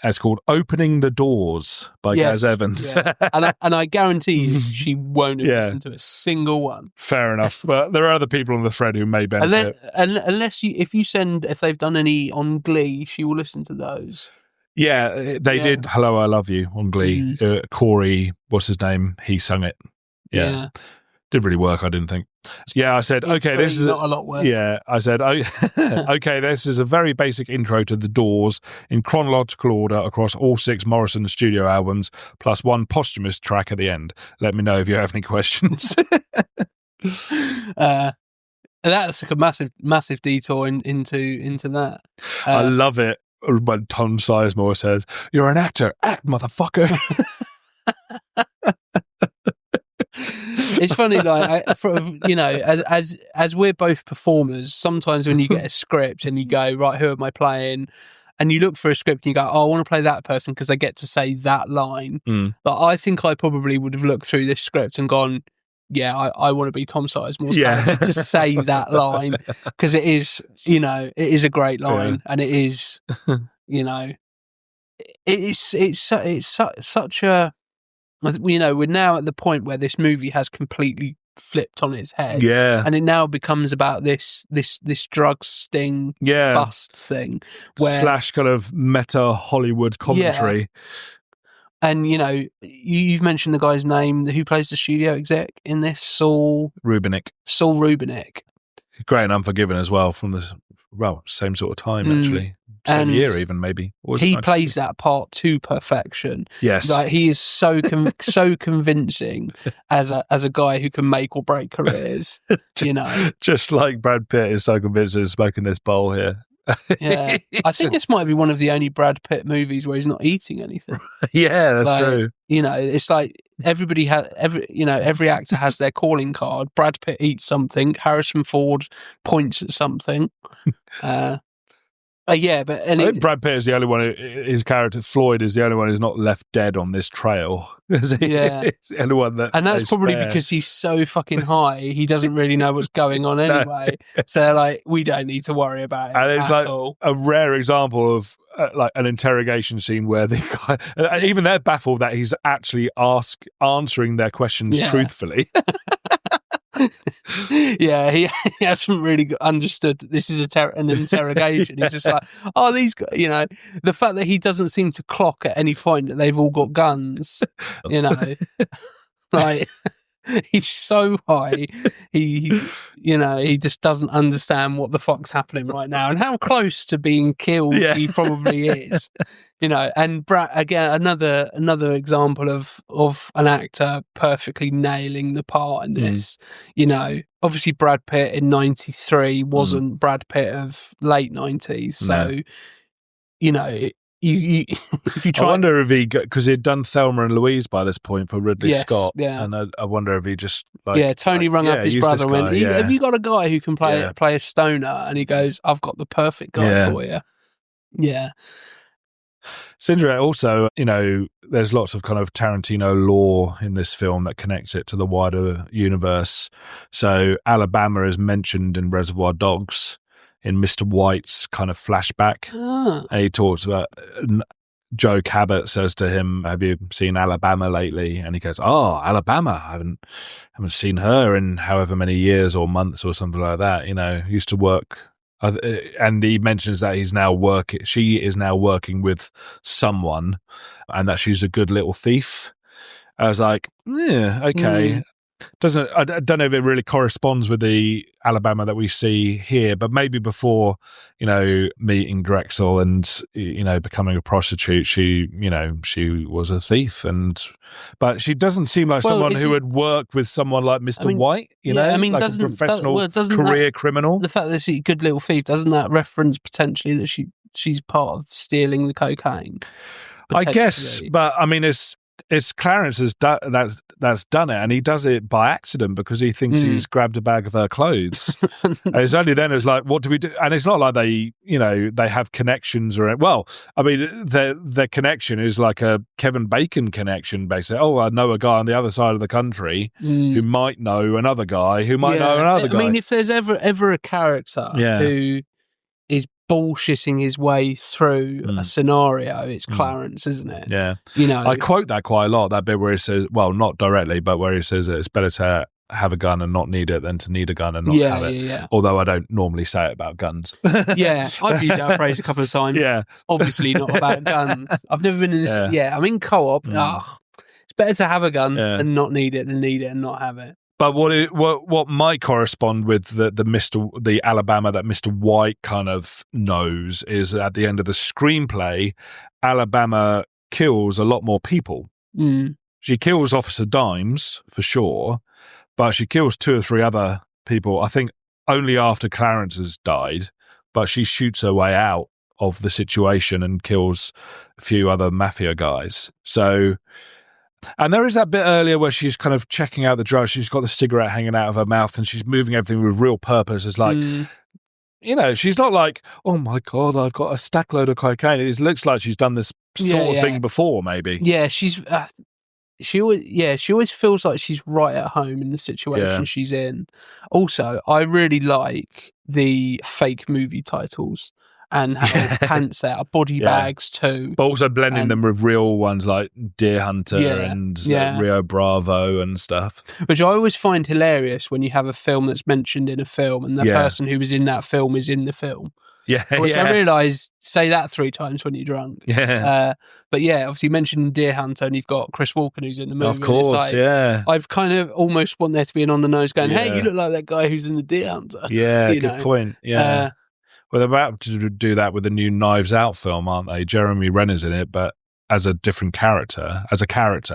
It's called Opening the Doors by Gaz Evans. Yeah. and I guarantee you she won't have listened to a single one. Fair enough. But there are other people on the thread who may benefit. If they've done any on Glee, she will listen to those. Yeah, they did Hello, I Love You on Glee. Corey, what's his name? He sung it. Yeah. Didn't really work, I didn't think. Yeah, I said, this is not a lot work. Yeah, I said, okay, this is a very basic intro to The Doors in chronological order across all 6 Morrison studio albums, plus one posthumous track at the end. Let me know if you have any questions. That's like a massive detour into that. I love it when Tom Sizemore says, "You're an actor, act, motherfucker." It's funny, like as we're both performers, sometimes when you get a script and you go, right, who am I playing? And you look for a script and you go, I want to play that person because they get to say that line. But I think I probably would have looked through this script and gone, I want to be Tom Sizemore's character to say that line because it is a great line and it is, it's such a. We're now at the point where this movie has completely flipped on its head. Yeah. And it now becomes about this drug sting bust thing. Where, / kind of meta Hollywood commentary. Yeah. And, you've mentioned the guy's name, who plays the studio exec in this, Saul Rubinek. Great and Unforgiven as well from the same sort of time, actually. Same year even, maybe. He plays that part to perfection. Yes. Like, he is so so convincing as a guy who can make or break careers, Just like Brad Pitt is so convincing smoking this bowl here. Yeah. I think this might be one of the only Brad Pitt movies where he's not eating anything. Yeah, that's true. It's like every actor has their calling card. Brad Pitt eats something. Harrison Ford points at something. Yeah, but I think Brad Pitt is the only one. His character Floyd is the only one who's not left dead on this trail. Yeah, it's the only one that, and that's probably spare. because he's so fucking high. He doesn't really know what's going on anyway. So they're like, we don't need to worry about it And it's at like all. a rare example of like an interrogation scene where the guy, even they're baffled that he's actually answering their questions truthfully. Yeah, he hasn't really understood that this is an interrogation. He's just like, oh, these guys, you know, the fact that he doesn't seem to clock at any point that they've all got guns, you know, like he's so high, he you know, he just doesn't understand what the fuck's happening right now and how close to being killed he probably is. You know, and Brad, again, another example of an actor perfectly nailing the part in this. You know, obviously Brad Pitt in '93 wasn't Brad Pitt of late '90s, so you know, you if you try. I wonder if because he'd done Thelma and Louise by this point for Ridley Scott, and I wonder if he just Tony rung up his brother and went, "Have you got a guy who can play a stoner?" And he goes, "I've got the perfect guy for you." Yeah. Sindra, also, you know, there's lots of kind of Tarantino lore in this film that connects it to the wider universe. So Alabama is mentioned in Reservoir Dogs in Mr. White's kind of flashback. And he talks about Joe Cabot says to him, "Have you seen Alabama lately?" And he goes, "Oh, Alabama. I haven't seen her in however many years or months or something like that. You know, used to work." And he mentions that she is now working with someone and that she's a good little thief. I was like, yeah, okay. I don't know if it really corresponds with the Alabama that we see here, but maybe before, you know, meeting Drexl and, you know, becoming a prostitute, she was a thief, but she doesn't seem like someone who had worked with someone like Mr. White, you know, I mean, like a professional career criminal. The fact that she's a good little thief, doesn't that reference potentially that she's part of stealing the cocaine? I guess, but I mean, it's Clarence that's done it, and he does it by accident because he thinks he's grabbed a bag of her clothes. And it's only then it's like, what do we do? And it's not like they have connections or, well, I mean, their connection is like a Kevin Bacon connection, basically. Oh, I know a guy on the other side of the country who might know another guy who might know another guy. I mean, if there's ever a character who is bullshitting his way through a scenario, it's Clarence, isn't it? Yeah. You know, I quote that quite a lot, that bit where he says, well, not directly, but where he says that it's better to have a gun and not need it than to need a gun and not have it. Yeah. Although I don't normally say it about guns. Yeah, I've used that phrase a couple of times. Yeah. Obviously not about guns. I've never been in this. Yeah, I'm in co-op. It's better to have a gun and not need it than need it and not have it. But what might correspond with the Alabama that Mr. White kind of knows is at the end of the screenplay, Alabama kills a lot more people. She kills Officer Dimes for sure, but she kills 2 or 3 other people, I think only after Clarence has died, but she shoots her way out of the situation and kills a few other mafia guys. So, and there is that bit earlier where she's kind of checking out the drugs. She's got the cigarette hanging out of her mouth and she's moving everything with real purpose. It's like, you know, she's not like, oh my God, I've got a stack load of cocaine. It looks like she's done this sort of thing before, maybe. Yeah, she always feels like she's right at home in the situation she's in. Also, I really like the fake movie titles and how pants there are body bags too. But also blending them with real ones like Deer Hunter and Rio Bravo and stuff. Which I always find hilarious when you have a film that's mentioned in a film and the person who was in that film is in the film. Yeah, which I realise, say that 3 times when you're drunk. Yeah. But yeah, obviously mentioned Deer Hunter and you've got Chris Walken who's in the movie. Of course, like, I've kind of almost want there to be an on the nose going, hey, you look like that guy who's in the Deer Hunter. Yeah, good point. Yeah. Well, they're about to do that with the new Knives Out film, aren't they? Jeremy Renner's in it, but as a different character,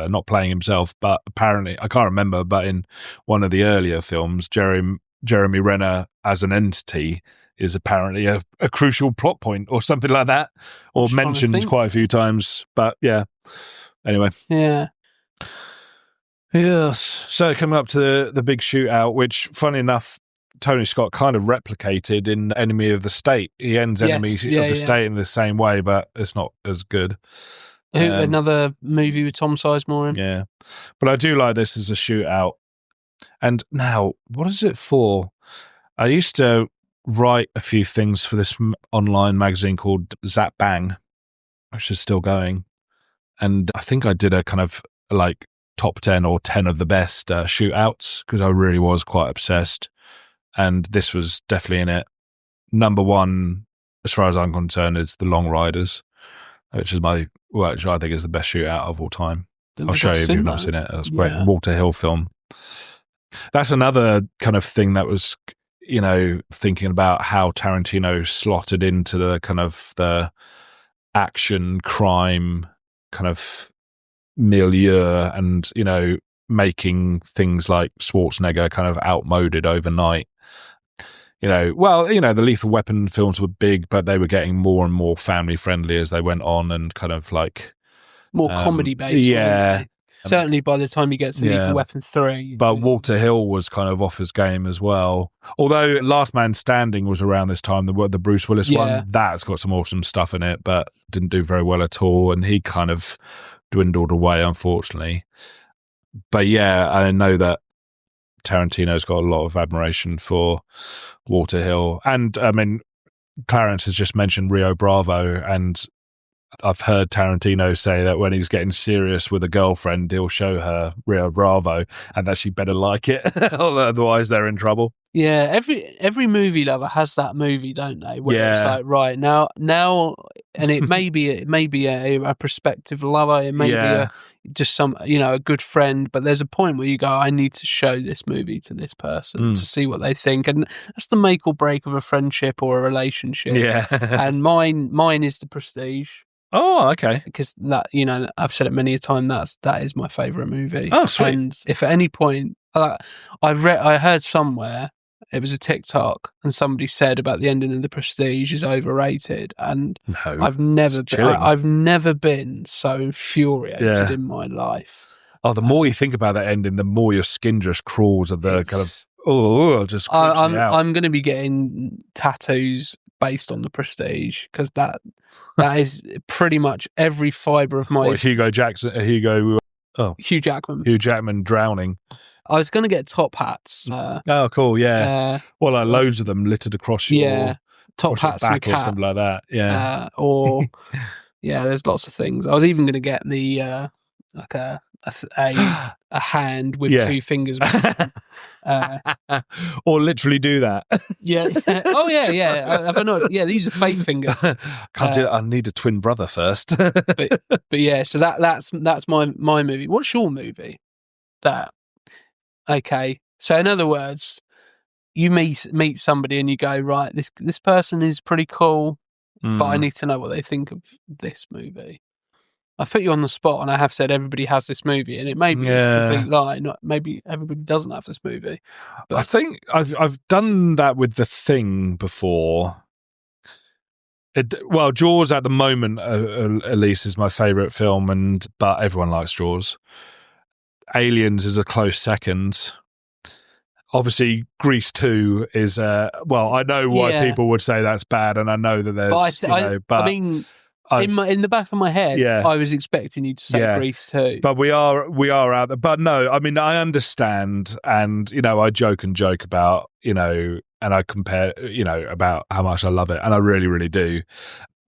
not playing himself, but apparently, I can't remember, but in one of the earlier films, Jeremy Renner as an entity is apparently a crucial plot point or something like that, or mentioned quite a few times. But yeah, anyway. Yeah. Yes. So coming up to the big shootout, which, funny enough, Tony Scott kind of replicated in Enemy of the State. He ends Enemy of the State in the same way, but it's not as good. Another movie with Tom Sizemore in. Yeah. But I do like this as a shootout. And now, what is it for? I used to write a few things for this online magazine called Zap Bang, which is still going. And I think I did a kind of like top 10 or 10 of the best shootouts because I really was quite obsessed. And this was definitely in it. Number one, as far as I'm concerned, is The Long Riders, which I think is the best shootout of all time. I'll show you if you've not seen it. That's great. Yeah. Walter Hill film. That's another kind of thing that was, thinking about how Tarantino slotted into the kind of the action crime kind of milieu and, making things like Schwarzenegger kind of outmoded overnight. The Lethal Weapon films were big, but they were getting more and more family friendly as they went on and kind of like more comedy based. Yeah. Certainly by the time you get to Lethal Weapon 3. But Walter Hill was kind of off his game as well. Although Last Man Standing was around this time, the Bruce Willis one, that's got some awesome stuff in it, but didn't do very well at all. And he kind of dwindled away, unfortunately. But yeah, I know that Tarantino's got a lot of admiration for Walter Hill. And I mean, Clarence has just mentioned Rio Bravo, and I've heard Tarantino say that when he's getting serious with a girlfriend, he'll show her Rio Bravo and that she better like it, otherwise they're in trouble. Yeah, every movie lover has that movie, don't they? Where it's like, right now, and it may be a prospective lover, it may be just some, a good friend, but there's a point where you go, I need to show this movie to this person to see what they think, and that's the make or break of a friendship or a relationship. Yeah, and mine is The Prestige. Oh, okay. Because that, I've said it many a time. That is my favourite movie. Oh, sweet. And if at any point, I heard somewhere, it was a TikTok, and somebody said about the ending of The Prestige is overrated, and I've never been so infuriated in my life. Oh, the more you think about that ending, the more your skin just crawls at the kind of just. I'm going to be getting tattoos based on The Prestige because that is pretty much every fibre of my. Hugh Jackman drowning. I was going to get top hats. Oh, cool! Yeah, loads of them littered across your top hats and a back or something like that. Yeah, there's lots of things. I was even going to get the like a hand with two fingers. Or literally do that. Yeah. Oh yeah. Have I not? Yeah, these are fake fingers. Can't do that. I need a twin brother first. but yeah, so that's my movie. What's your movie? Okay. So in other words, you meet somebody and you go, right, this person is pretty cool, but I need to know what they think of this movie. I've put you on the spot, and I have said everybody has this movie, and it may be a complete lie. Maybe everybody doesn't have this movie. But I think I've done that with The Thing before. Jaws at the moment, at least, is my favourite film, but everyone likes Jaws. Aliens is a close second. Obviously, Grease 2 is. I know why people would say that's bad, and I know that there's. I mean. In the back of my head, I was expecting you to say Grease too. But we are out there. But no, I mean, I understand, and I joke about, and I compare, about how much I love it, and I really, really do.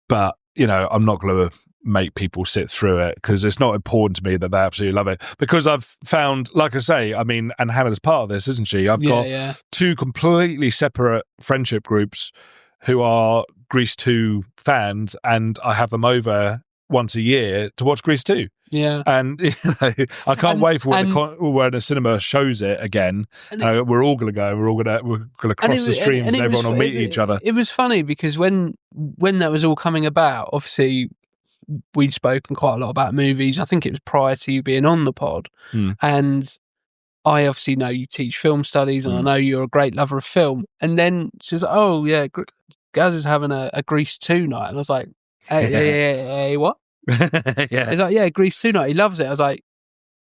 But I'm not going to make people sit through it because it's not important to me that they absolutely love it. Because I've found, like I say, I mean, and Hannah's part of this, isn't she? I've got two completely separate friendship groups who are Grease 2 fans, and I have them over once a year to watch Grease 2. Yeah. And I can't wait for when the cinema shows it again. We're all going to go. We're going to cross the streams and everyone will meet each other. It was funny because when that was all coming about, obviously we'd spoken quite a lot about movies. I think it was prior to you being on the pod. And I obviously know you teach film studies, and I know you're a great lover of film. And then she was like, oh, yeah, Gaz is having a Grease 2 night. And I was like, hey, what? Yeah. He's like, yeah, Grease 2 night. He loves it. I was like,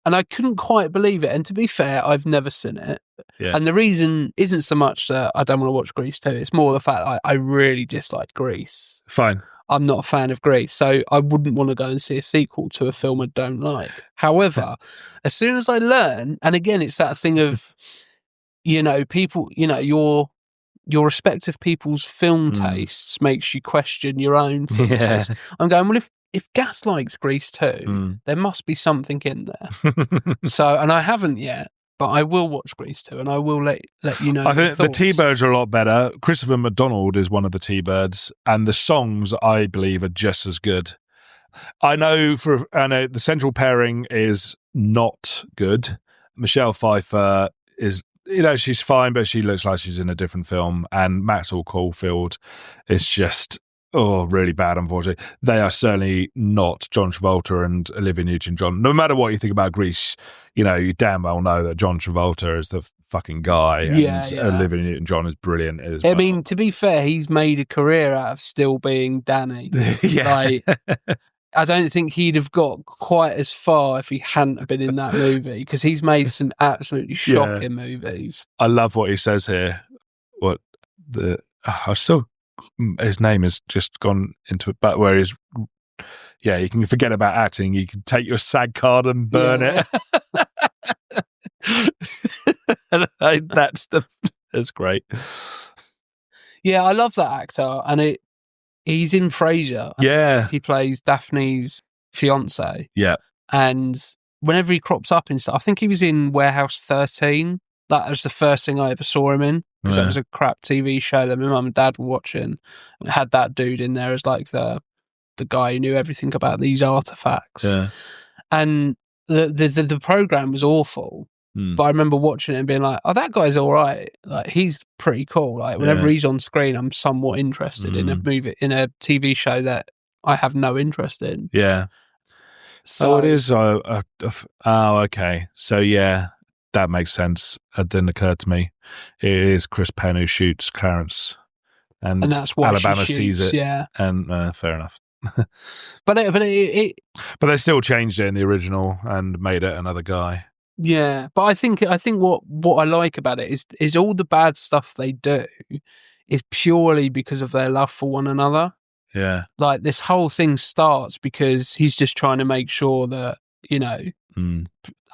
and I couldn't quite believe it. And to be fair, I've never seen it. Yeah. And the reason isn't so much that I don't want to watch Grease 2. It's more the fact that I really disliked Grease. Fine. I'm not a fan of Grease, so I wouldn't want to go and see a sequel to a film I don't like. However, as soon as I learn, and again, it's that thing of, people, your respective people's film tastes makes you question your own film taste. I'm going, well, if Gas likes Grease too, there must be something in there. So, and I haven't yet, but I will watch Grease 2 and I will let you know. I think the T-Birds are a lot better. Christopher McDonald is one of the T-Birds, and the songs, I believe, are just as good. I know the central pairing is not good. Michelle Pfeiffer is, she's fine, but she looks like she's in a different film. And Maxwell Caulfield is just, really bad, unfortunately. They are certainly not John Travolta and Olivia Newton-John. No matter what you think about Grease, you damn well know that John Travolta is the fucking guy. And Olivia Newton-John is brilliant as well. I mean, to be fair, he's made a career out of still being Danny. I don't think he'd have got quite as far if he hadn't have been in that movie, because he's made some absolutely shocking movies. I love what he says here. His name has just gone into it, but where he's, you can forget about acting. You can take your SAG card and burn it. That's great. Yeah, I love that actor, and he's in Frasier. Yeah, he plays Daphne's fiance. Yeah, and whenever he crops up in stuff, I think he was in Warehouse 13. That was the first thing I ever saw him in, because it was a crap TV show that my mum and dad were watching. It had that dude in there as like the guy who knew everything about these artifacts. Yeah. And the program was awful. But I remember watching it and being like, oh, that guy's all right. Like, he's pretty cool. Like, whenever he's on screen, I'm somewhat interested in a movie, in a TV show that I have no interest in. Yeah. So it is. Okay. So, yeah, that makes sense. It didn't occur to me. It is Chris Penn who shoots Clarence. And that's why Alabama she sees shoots, it. Yeah. And fair enough. But they still changed it in the original and made it another guy. Yeah, but I think what I like about it is all the bad stuff they do is purely because of their love for one another. Yeah, like this whole thing starts because he's just trying to make sure that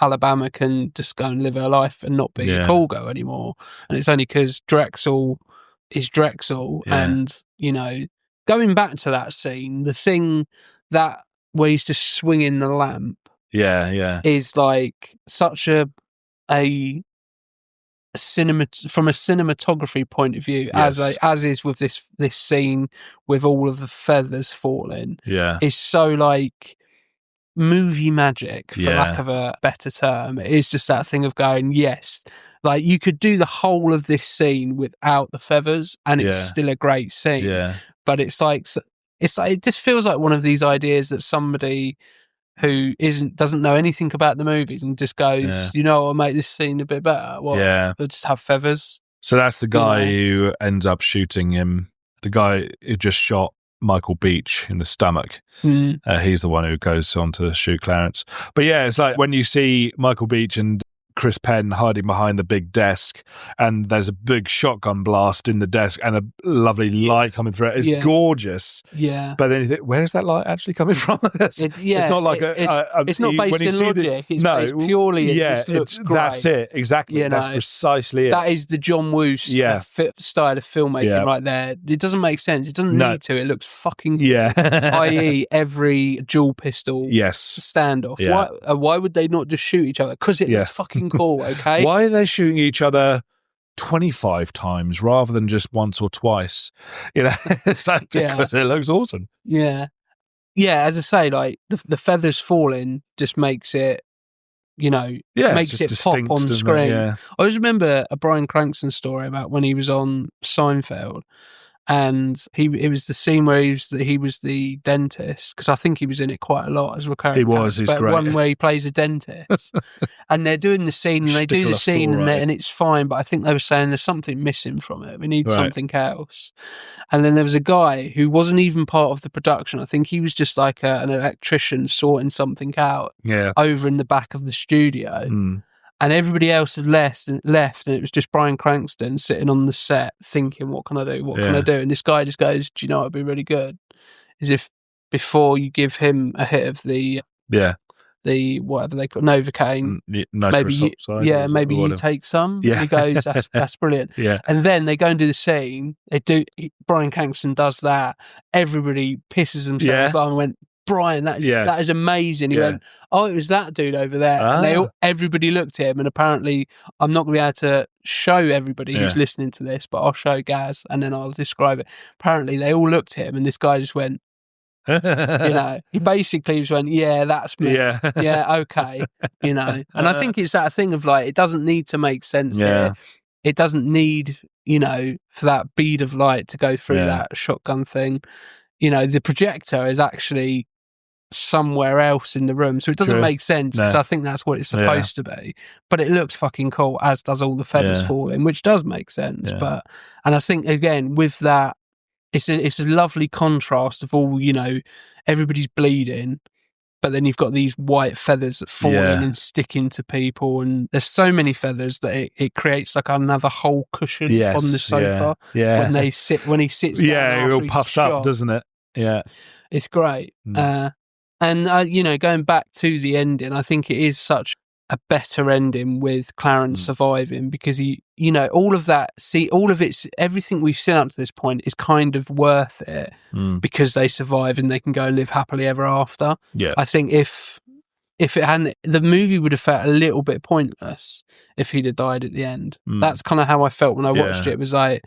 Alabama can just go and live her life and not be a cool girl anymore, and it's only because Drexl is Drexl, and going back to that scene, the thing that where he's just swinging the lamp. Yeah. Is like such a cinema from a cinematography point of view, as is with this scene with all of the feathers falling. Yeah. Is so like movie magic, for lack of a better term. It is just that thing of going, yes, like you could do the whole of this scene without the feathers and it's still a great scene. Yeah. But it's like it just feels like one of these ideas that somebody who doesn't know anything about the movies and just goes, I'll make this scene a bit better. Well, we'll just have feathers. So that's the guy who ends up shooting him. The guy who just shot Michael Beach in the stomach. He's the one who goes on to shoot Clarence. But it's like when you see Michael Beach and Chris Penn hiding behind the big desk, and there's a big shotgun blast in the desk and a lovely light coming through it. It's gorgeous. Yeah. But then you think, where's that light actually coming from? It's not like it's not based in logic. It's based purely. It just looks great. That's it. Exactly. That's precisely it. That is the John Woo style of filmmaking right there. It doesn't make sense. It doesn't need to. It looks fucking cool. I.e. every dual pistol standoff. Yeah. Why would they not just shoot each other? Because it looks fucking cool, okay? Why are they shooting each other 25 times rather than just once or twice? It's like because it looks awesome. Yeah. As I say, like the feathers falling just makes it, makes it pop on screen. I always remember a Bryan Cranston story about when he was on Seinfeld, and it was the scene where he was the dentist, because I think he was in it quite a lot as recurring. He was. character, He's but great. one where he plays a dentist, and they're doing the scene, and they do the Stickler scene, for, right. and it's fine. But I think they were saying there's something missing from it. We need Right. something else. And then there was a guy who wasn't even part of the production. I think he was just like an electrician sorting something out Yeah. over in the back of the studio. And everybody else had left, and it was just Bryan Cranston sitting on the set thinking, what can I do? What can I do? And this guy just goes, do you know what would be really good? Is if before you give him a hit of the whatever they call Novocaine, maybe you take some. Yeah. And he goes, that's brilliant. Yeah. And then they go and do the scene. Bryan Cranston does that. Everybody pisses themselves off and went, Brian, that is amazing. He went, oh, it was that dude over there. And everybody looked at him, and apparently, I'm not going to be able to show everybody who's listening to this, but I'll show Gaz, and then I'll describe it. Apparently, they all looked at him, and this guy just went, he basically just went, yeah, that's me. Yeah, okay. And I think it's that thing of like, it doesn't need to make sense here. It doesn't need, for that bead of light to go through that shotgun thing. The projector is actually somewhere else in the room, so it doesn't make sense, because I think that's what it's supposed to be, but it looks fucking cool, as does all the feathers falling, which does make sense. And I think, again, with that, it's a lovely contrast of all, everybody's bleeding, but then you've got these white feathers falling and sticking to people, and there's so many feathers that it creates like another whole cushion on the sofa when he sits down. It all puffs up, doesn't it? Yeah, it's great. And going back to the ending, I think it is such a better ending with Clarence surviving, because all of that, everything we've seen up to this point is kind of worth it because they survive and they can go and live happily ever after. Yeah, I think if it hadn't, the movie would have felt a little bit pointless if he'd have died at the end. That's kind of how I felt when I watched it. It was like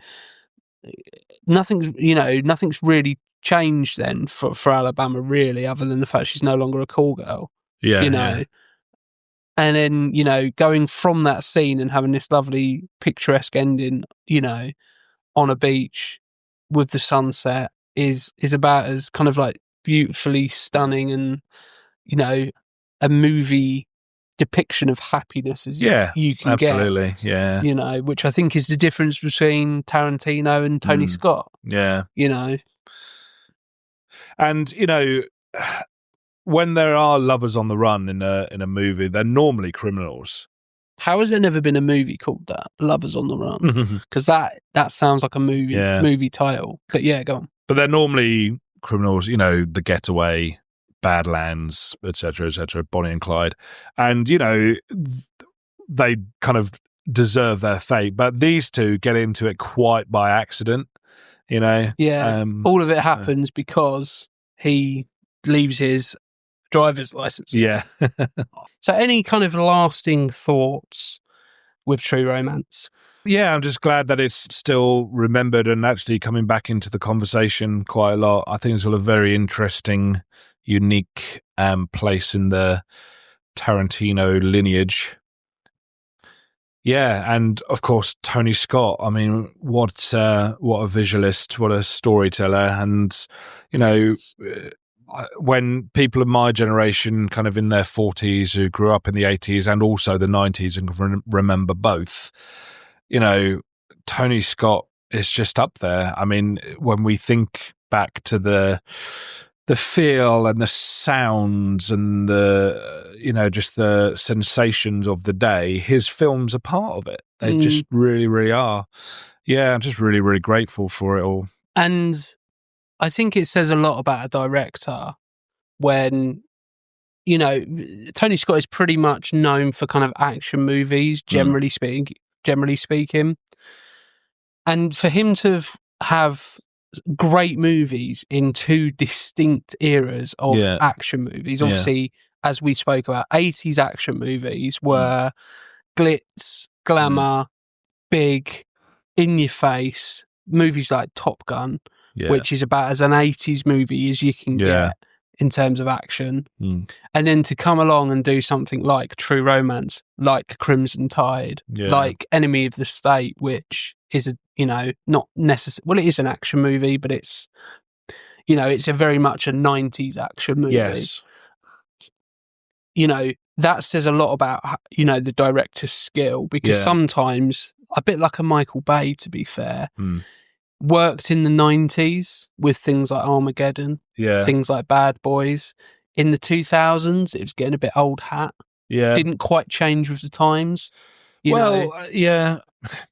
nothing's really changed then for Alabama, really, other than the fact she's no longer a call girl. And then going from that scene and having this lovely picturesque ending, on a beach with the sunset is about as kind of like beautifully stunning and a movie depiction of happiness as you can absolutely get. Which I think is the difference between Tarantino and Tony Scott. And when there are lovers on the run in a movie, they're normally criminals. How has there never been a movie called that, Lovers on the Run? Because that sounds like a movie title. But go on. But they're normally criminals, The Getaway, Badlands, etc., Bonnie and Clyde. And, they kind of deserve their fate. But these two get into it quite by accident, all of it happens because he leaves his driver's license. So any kind of lasting thoughts with True Romance? I'm just glad that it's still remembered and actually coming back into the conversation quite a lot. I think it's all a very interesting, unique place in the Tarantino lineage. And of course Tony Scott. I mean, what a visualist, what a storyteller, and when people of my generation, kind of in their 40s, who grew up in the 80s and also the 90s and can remember both, Tony Scott is just up there. I mean, when we think back to the feel and the sounds and the just the sensations of the day, his films are part of it. They just really, really are. I'm just really, really grateful for it all. And I think it says a lot about a director when, Tony Scott is pretty much known for kind of action movies, generally speaking. And for him to have great movies in two distinct eras of action movies, obviously, as we spoke about, 80s action movies were glitz, glamour, big, in your face, movies like Top Gun, which is about as an 80s movie as you can get in terms of action. And then to come along and do something like True Romance, like Crimson Tide, like Enemy of the State, which is a, you know, not necessarily, well, it is an action movie, but it's, you know, it's a very much a 90s action movie. Yes. You know, that says a lot about, you know, the director's skill, because sometimes, a bit like a Michael Bay, to be fair, worked in the 90s with things like Armageddon, things like Bad Boys. In the 2000s, it was getting a bit old hat. Yeah. Didn't quite change with the times. You know,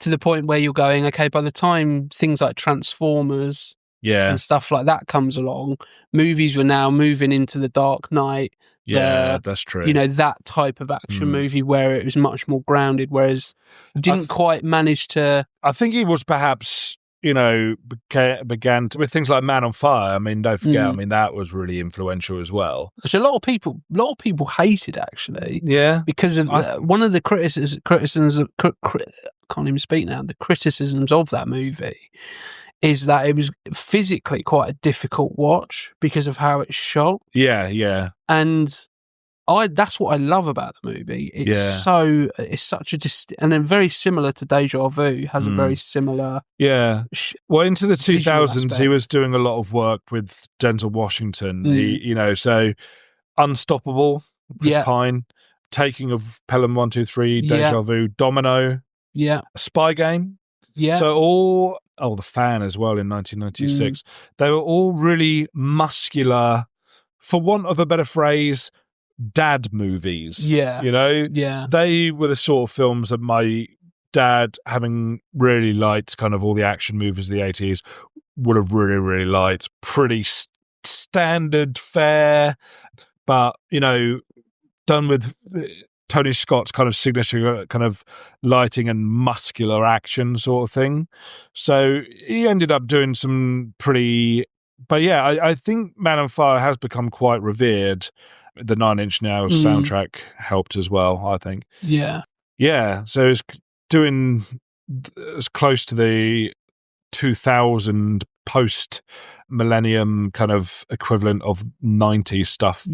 to the point where you're going, okay, by the time things like Transformers and stuff like that comes along, movies were now moving into the Dark Knight. That's true. You know, that type of action movie where it was much more grounded, whereas didn't quite manage to... I think he was perhaps, you know, began with things like Man on Fire. I mean, don't forget, I mean, that was really influential as well. Which a lot of people hated, actually. Yeah. Because of one of the criticisms of, can't even speak now, the criticisms of that movie is that it was physically quite a difficult watch because of how it's shot. Yeah. And that's what I love about the movie. It's such a and then very similar to Deja Vu, has a very similar. Yeah. Well, into the 2000s, he was doing a lot of work with Denzel Washington. He, you know, so Unstoppable, Chris Pine, Taking of Pelham 123, Deja Vu, Domino, Spy Game. Yeah. So The Fan as well in 1996. They were all really muscular, for want of a better phrase, dad movies. Yeah. You know? Yeah. They were the sort of films that my dad, having really liked kind of all the action movies of the 80s, would have really, really liked. Pretty standard fare, but, you know, done with Tony Scott's kind of signature kind of lighting and muscular action sort of thing. So he ended up doing some pretty... But yeah, I think Man on Fire has become quite revered. The 9 Inch Nails soundtrack helped as well, I think. Yeah. Yeah, so it's doing as close to the 2000 post-millennium kind of equivalent of 90s stuff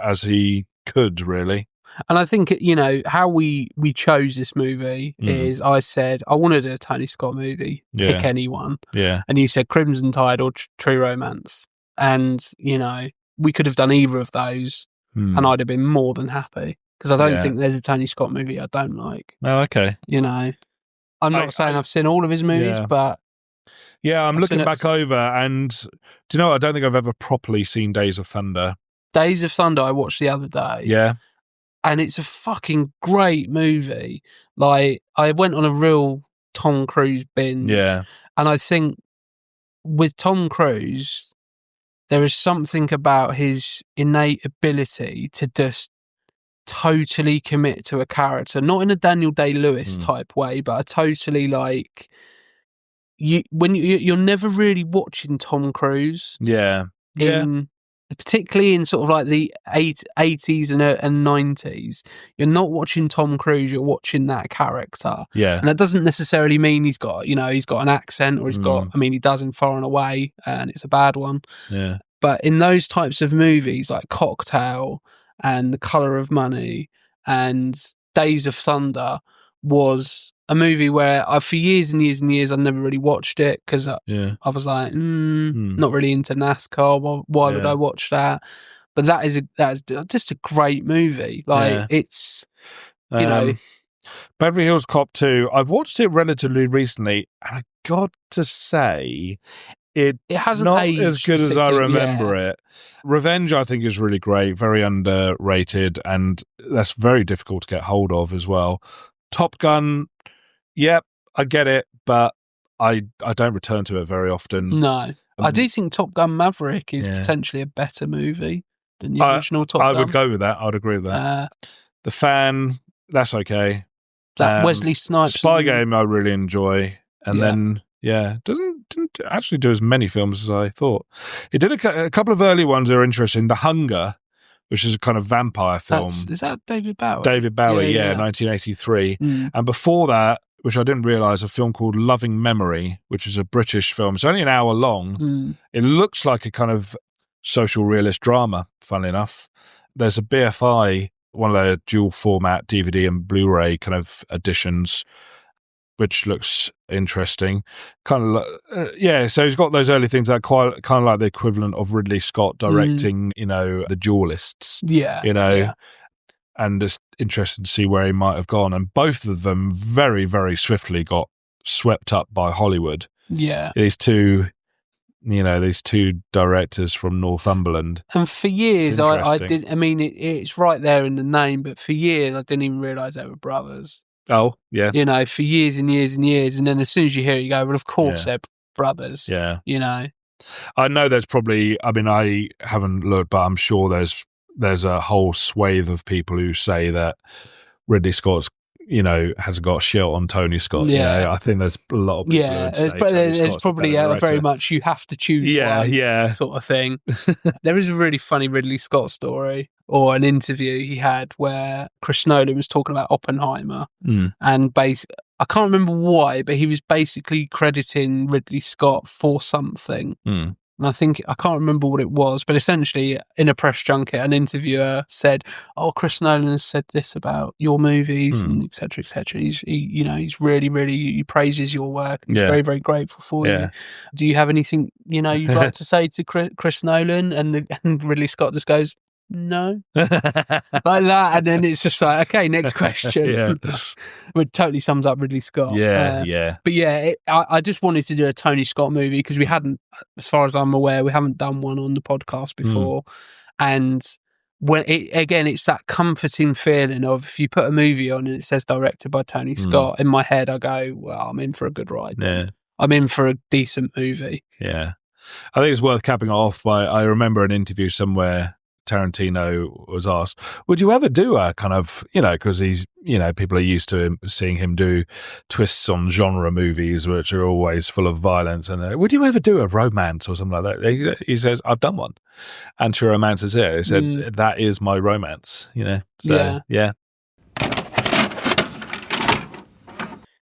as he could, really. And I think, you know, how we chose this movie is I said, I wanted a Tony Scott movie, pick anyone. Yeah. And you said Crimson Tide or True Romance. And, you know, we could have done either of those and I'd have been more than happy. Because I don't think there's a Tony Scott movie I don't like. Oh, okay. You know, I'm not saying I've seen all of his movies, but... Yeah, I'm looking back over and, do you know what? I don't think I've ever properly seen Days of Thunder. Days of Thunder I watched the other day. Yeah. And it's a fucking great movie. Like, I went on a real Tom Cruise binge. Yeah. And I think with Tom Cruise, there is something about his innate ability to just totally commit to a character, not in a Daniel Day-Lewis type way, but a totally like... You're never really watching Tom Cruise. Yeah. Particularly in sort of like the 80s and 90s, you're not watching Tom Cruise, you're watching that character. Yeah. And that doesn't necessarily mean he's got an accent or he does in Far and Away, and it's a bad one. Yeah. But in those types of movies like Cocktail and The Colour of Money and Days of Thunder was a movie where for years and years and years I never really watched it because I was like, not really into NASCAR. Why would I watch that? But that is just a great movie. Like it's, you know, Beverly Hills Cop 2. I've watched it relatively recently, and I got to say, it hasn't not as good as I remember it. Revenge, I think, is really great, very underrated, and that's very difficult to get hold of as well. Top Gun, yep, I get it, but I don't return to it very often. No. I do think Top Gun Maverick is potentially a better movie than the original Top Gun. I would go with that. I would agree with that. The Fan, that's okay. That Wesley Snipes. Spy Game, I really enjoy. And then, didn't actually do as many films as I thought. It did a couple of early ones that are interesting. The Hunger, which is a kind of vampire film. Is that David Bowie? David Bowie, 1983. And before that, which I didn't realise, a film called Loving Memory, which is a British film. It's only an hour long. It looks like a kind of social realist drama, funnily enough. There's a BFI, one of the dual format DVD and Blu-ray kind of editions. which looks interesting. Kind of, so he's got those early things that quite kind of like the equivalent of Ridley Scott directing, The Duelists. Yeah. And just interested to see where he might have gone. And both of them very, very swiftly got swept up by Hollywood. Yeah. These two directors from Northumberland. And for years, I didn't. I mean, it's right there in the name, but for years, I didn't even realise they were brothers. Oh, yeah. For years and years and years. And then as soon as you hear it, you go, well, of course they're brothers. Yeah. I know there's probably, I haven't looked, but I'm sure there's a whole swathe of people who say that Ridley Scott's, has got shit on Tony Scott. Yeah. I think there's a lot of people who would say there's probably a very much you have to choose one sort of thing. There is a really funny Ridley Scott story or an interview he had where Chris Nolan was talking about Oppenheimer and I can't remember why, but he was basically crediting Ridley Scott for something. And I can't remember what it was, but essentially in a press junket, an interviewer said, "Oh, Chris Nolan has said this about your movies, and et cetera, et cetera. He's really, really, he praises your work. And he's very, very grateful for you. Do you have anything, you'd like to say to Chris Nolan?" And Ridley Scott just goes, "No," like that, and then it's just like, okay, next question. Which totally sums up Ridley Scott. But I just wanted to do a Tony Scott movie because we hadn't, as far as I'm aware, we haven't done one on the podcast before, and it's that comforting feeling of if you put a movie on and it says directed by Tony Scott, in my head I go, well, I'm in for a good ride. I'm in for a decent movie. I think it's worth capping it off by, I remember an interview somewhere Tarantino was asked, would you ever do a kind of, because he's, people are used to seeing him do twists on genre movies, which are always full of violence. And would you ever do a romance or something like that? He says, I've done one. And True Romance is here. He said, that is my romance, So, yeah.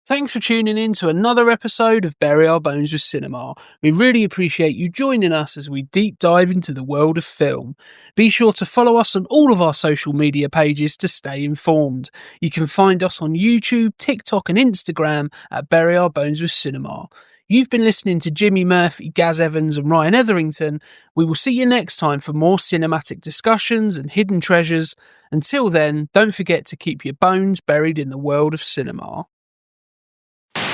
Thanks for tuning in to another episode of Bury Our Bones with Cinema. We really appreciate you joining us as we deep dive into the world of film. Be sure to follow us on all of our social media pages to stay informed. You can find us on YouTube, TikTok and Instagram at Bury Our Bones with Cinema. You've been listening to Jimmy Murphy, Gaz Evans and Ryan Etherington. We will see you next time for more cinematic discussions and hidden treasures. Until then, don't forget to keep your bones buried in the world of cinema. And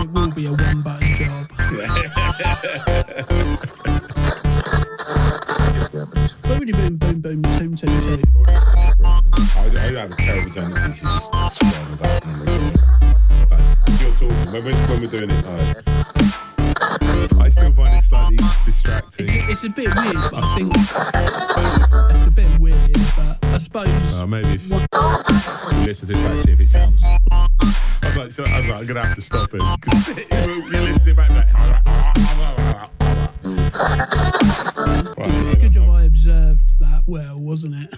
it will be a one-button job. Boom, boom, boom, boom, toom, toom, toom. I have a terrible tendency to just scroll about and but you're talking when we're doing it. I still find it slightly distracting. It's a bit weird, but I think it's a bit weird. But I suppose maybe if you listen to it back, see if it sounds. I was like, I'm gonna have to stop it because you listen to it back. Good job I observed that well, wasn't it?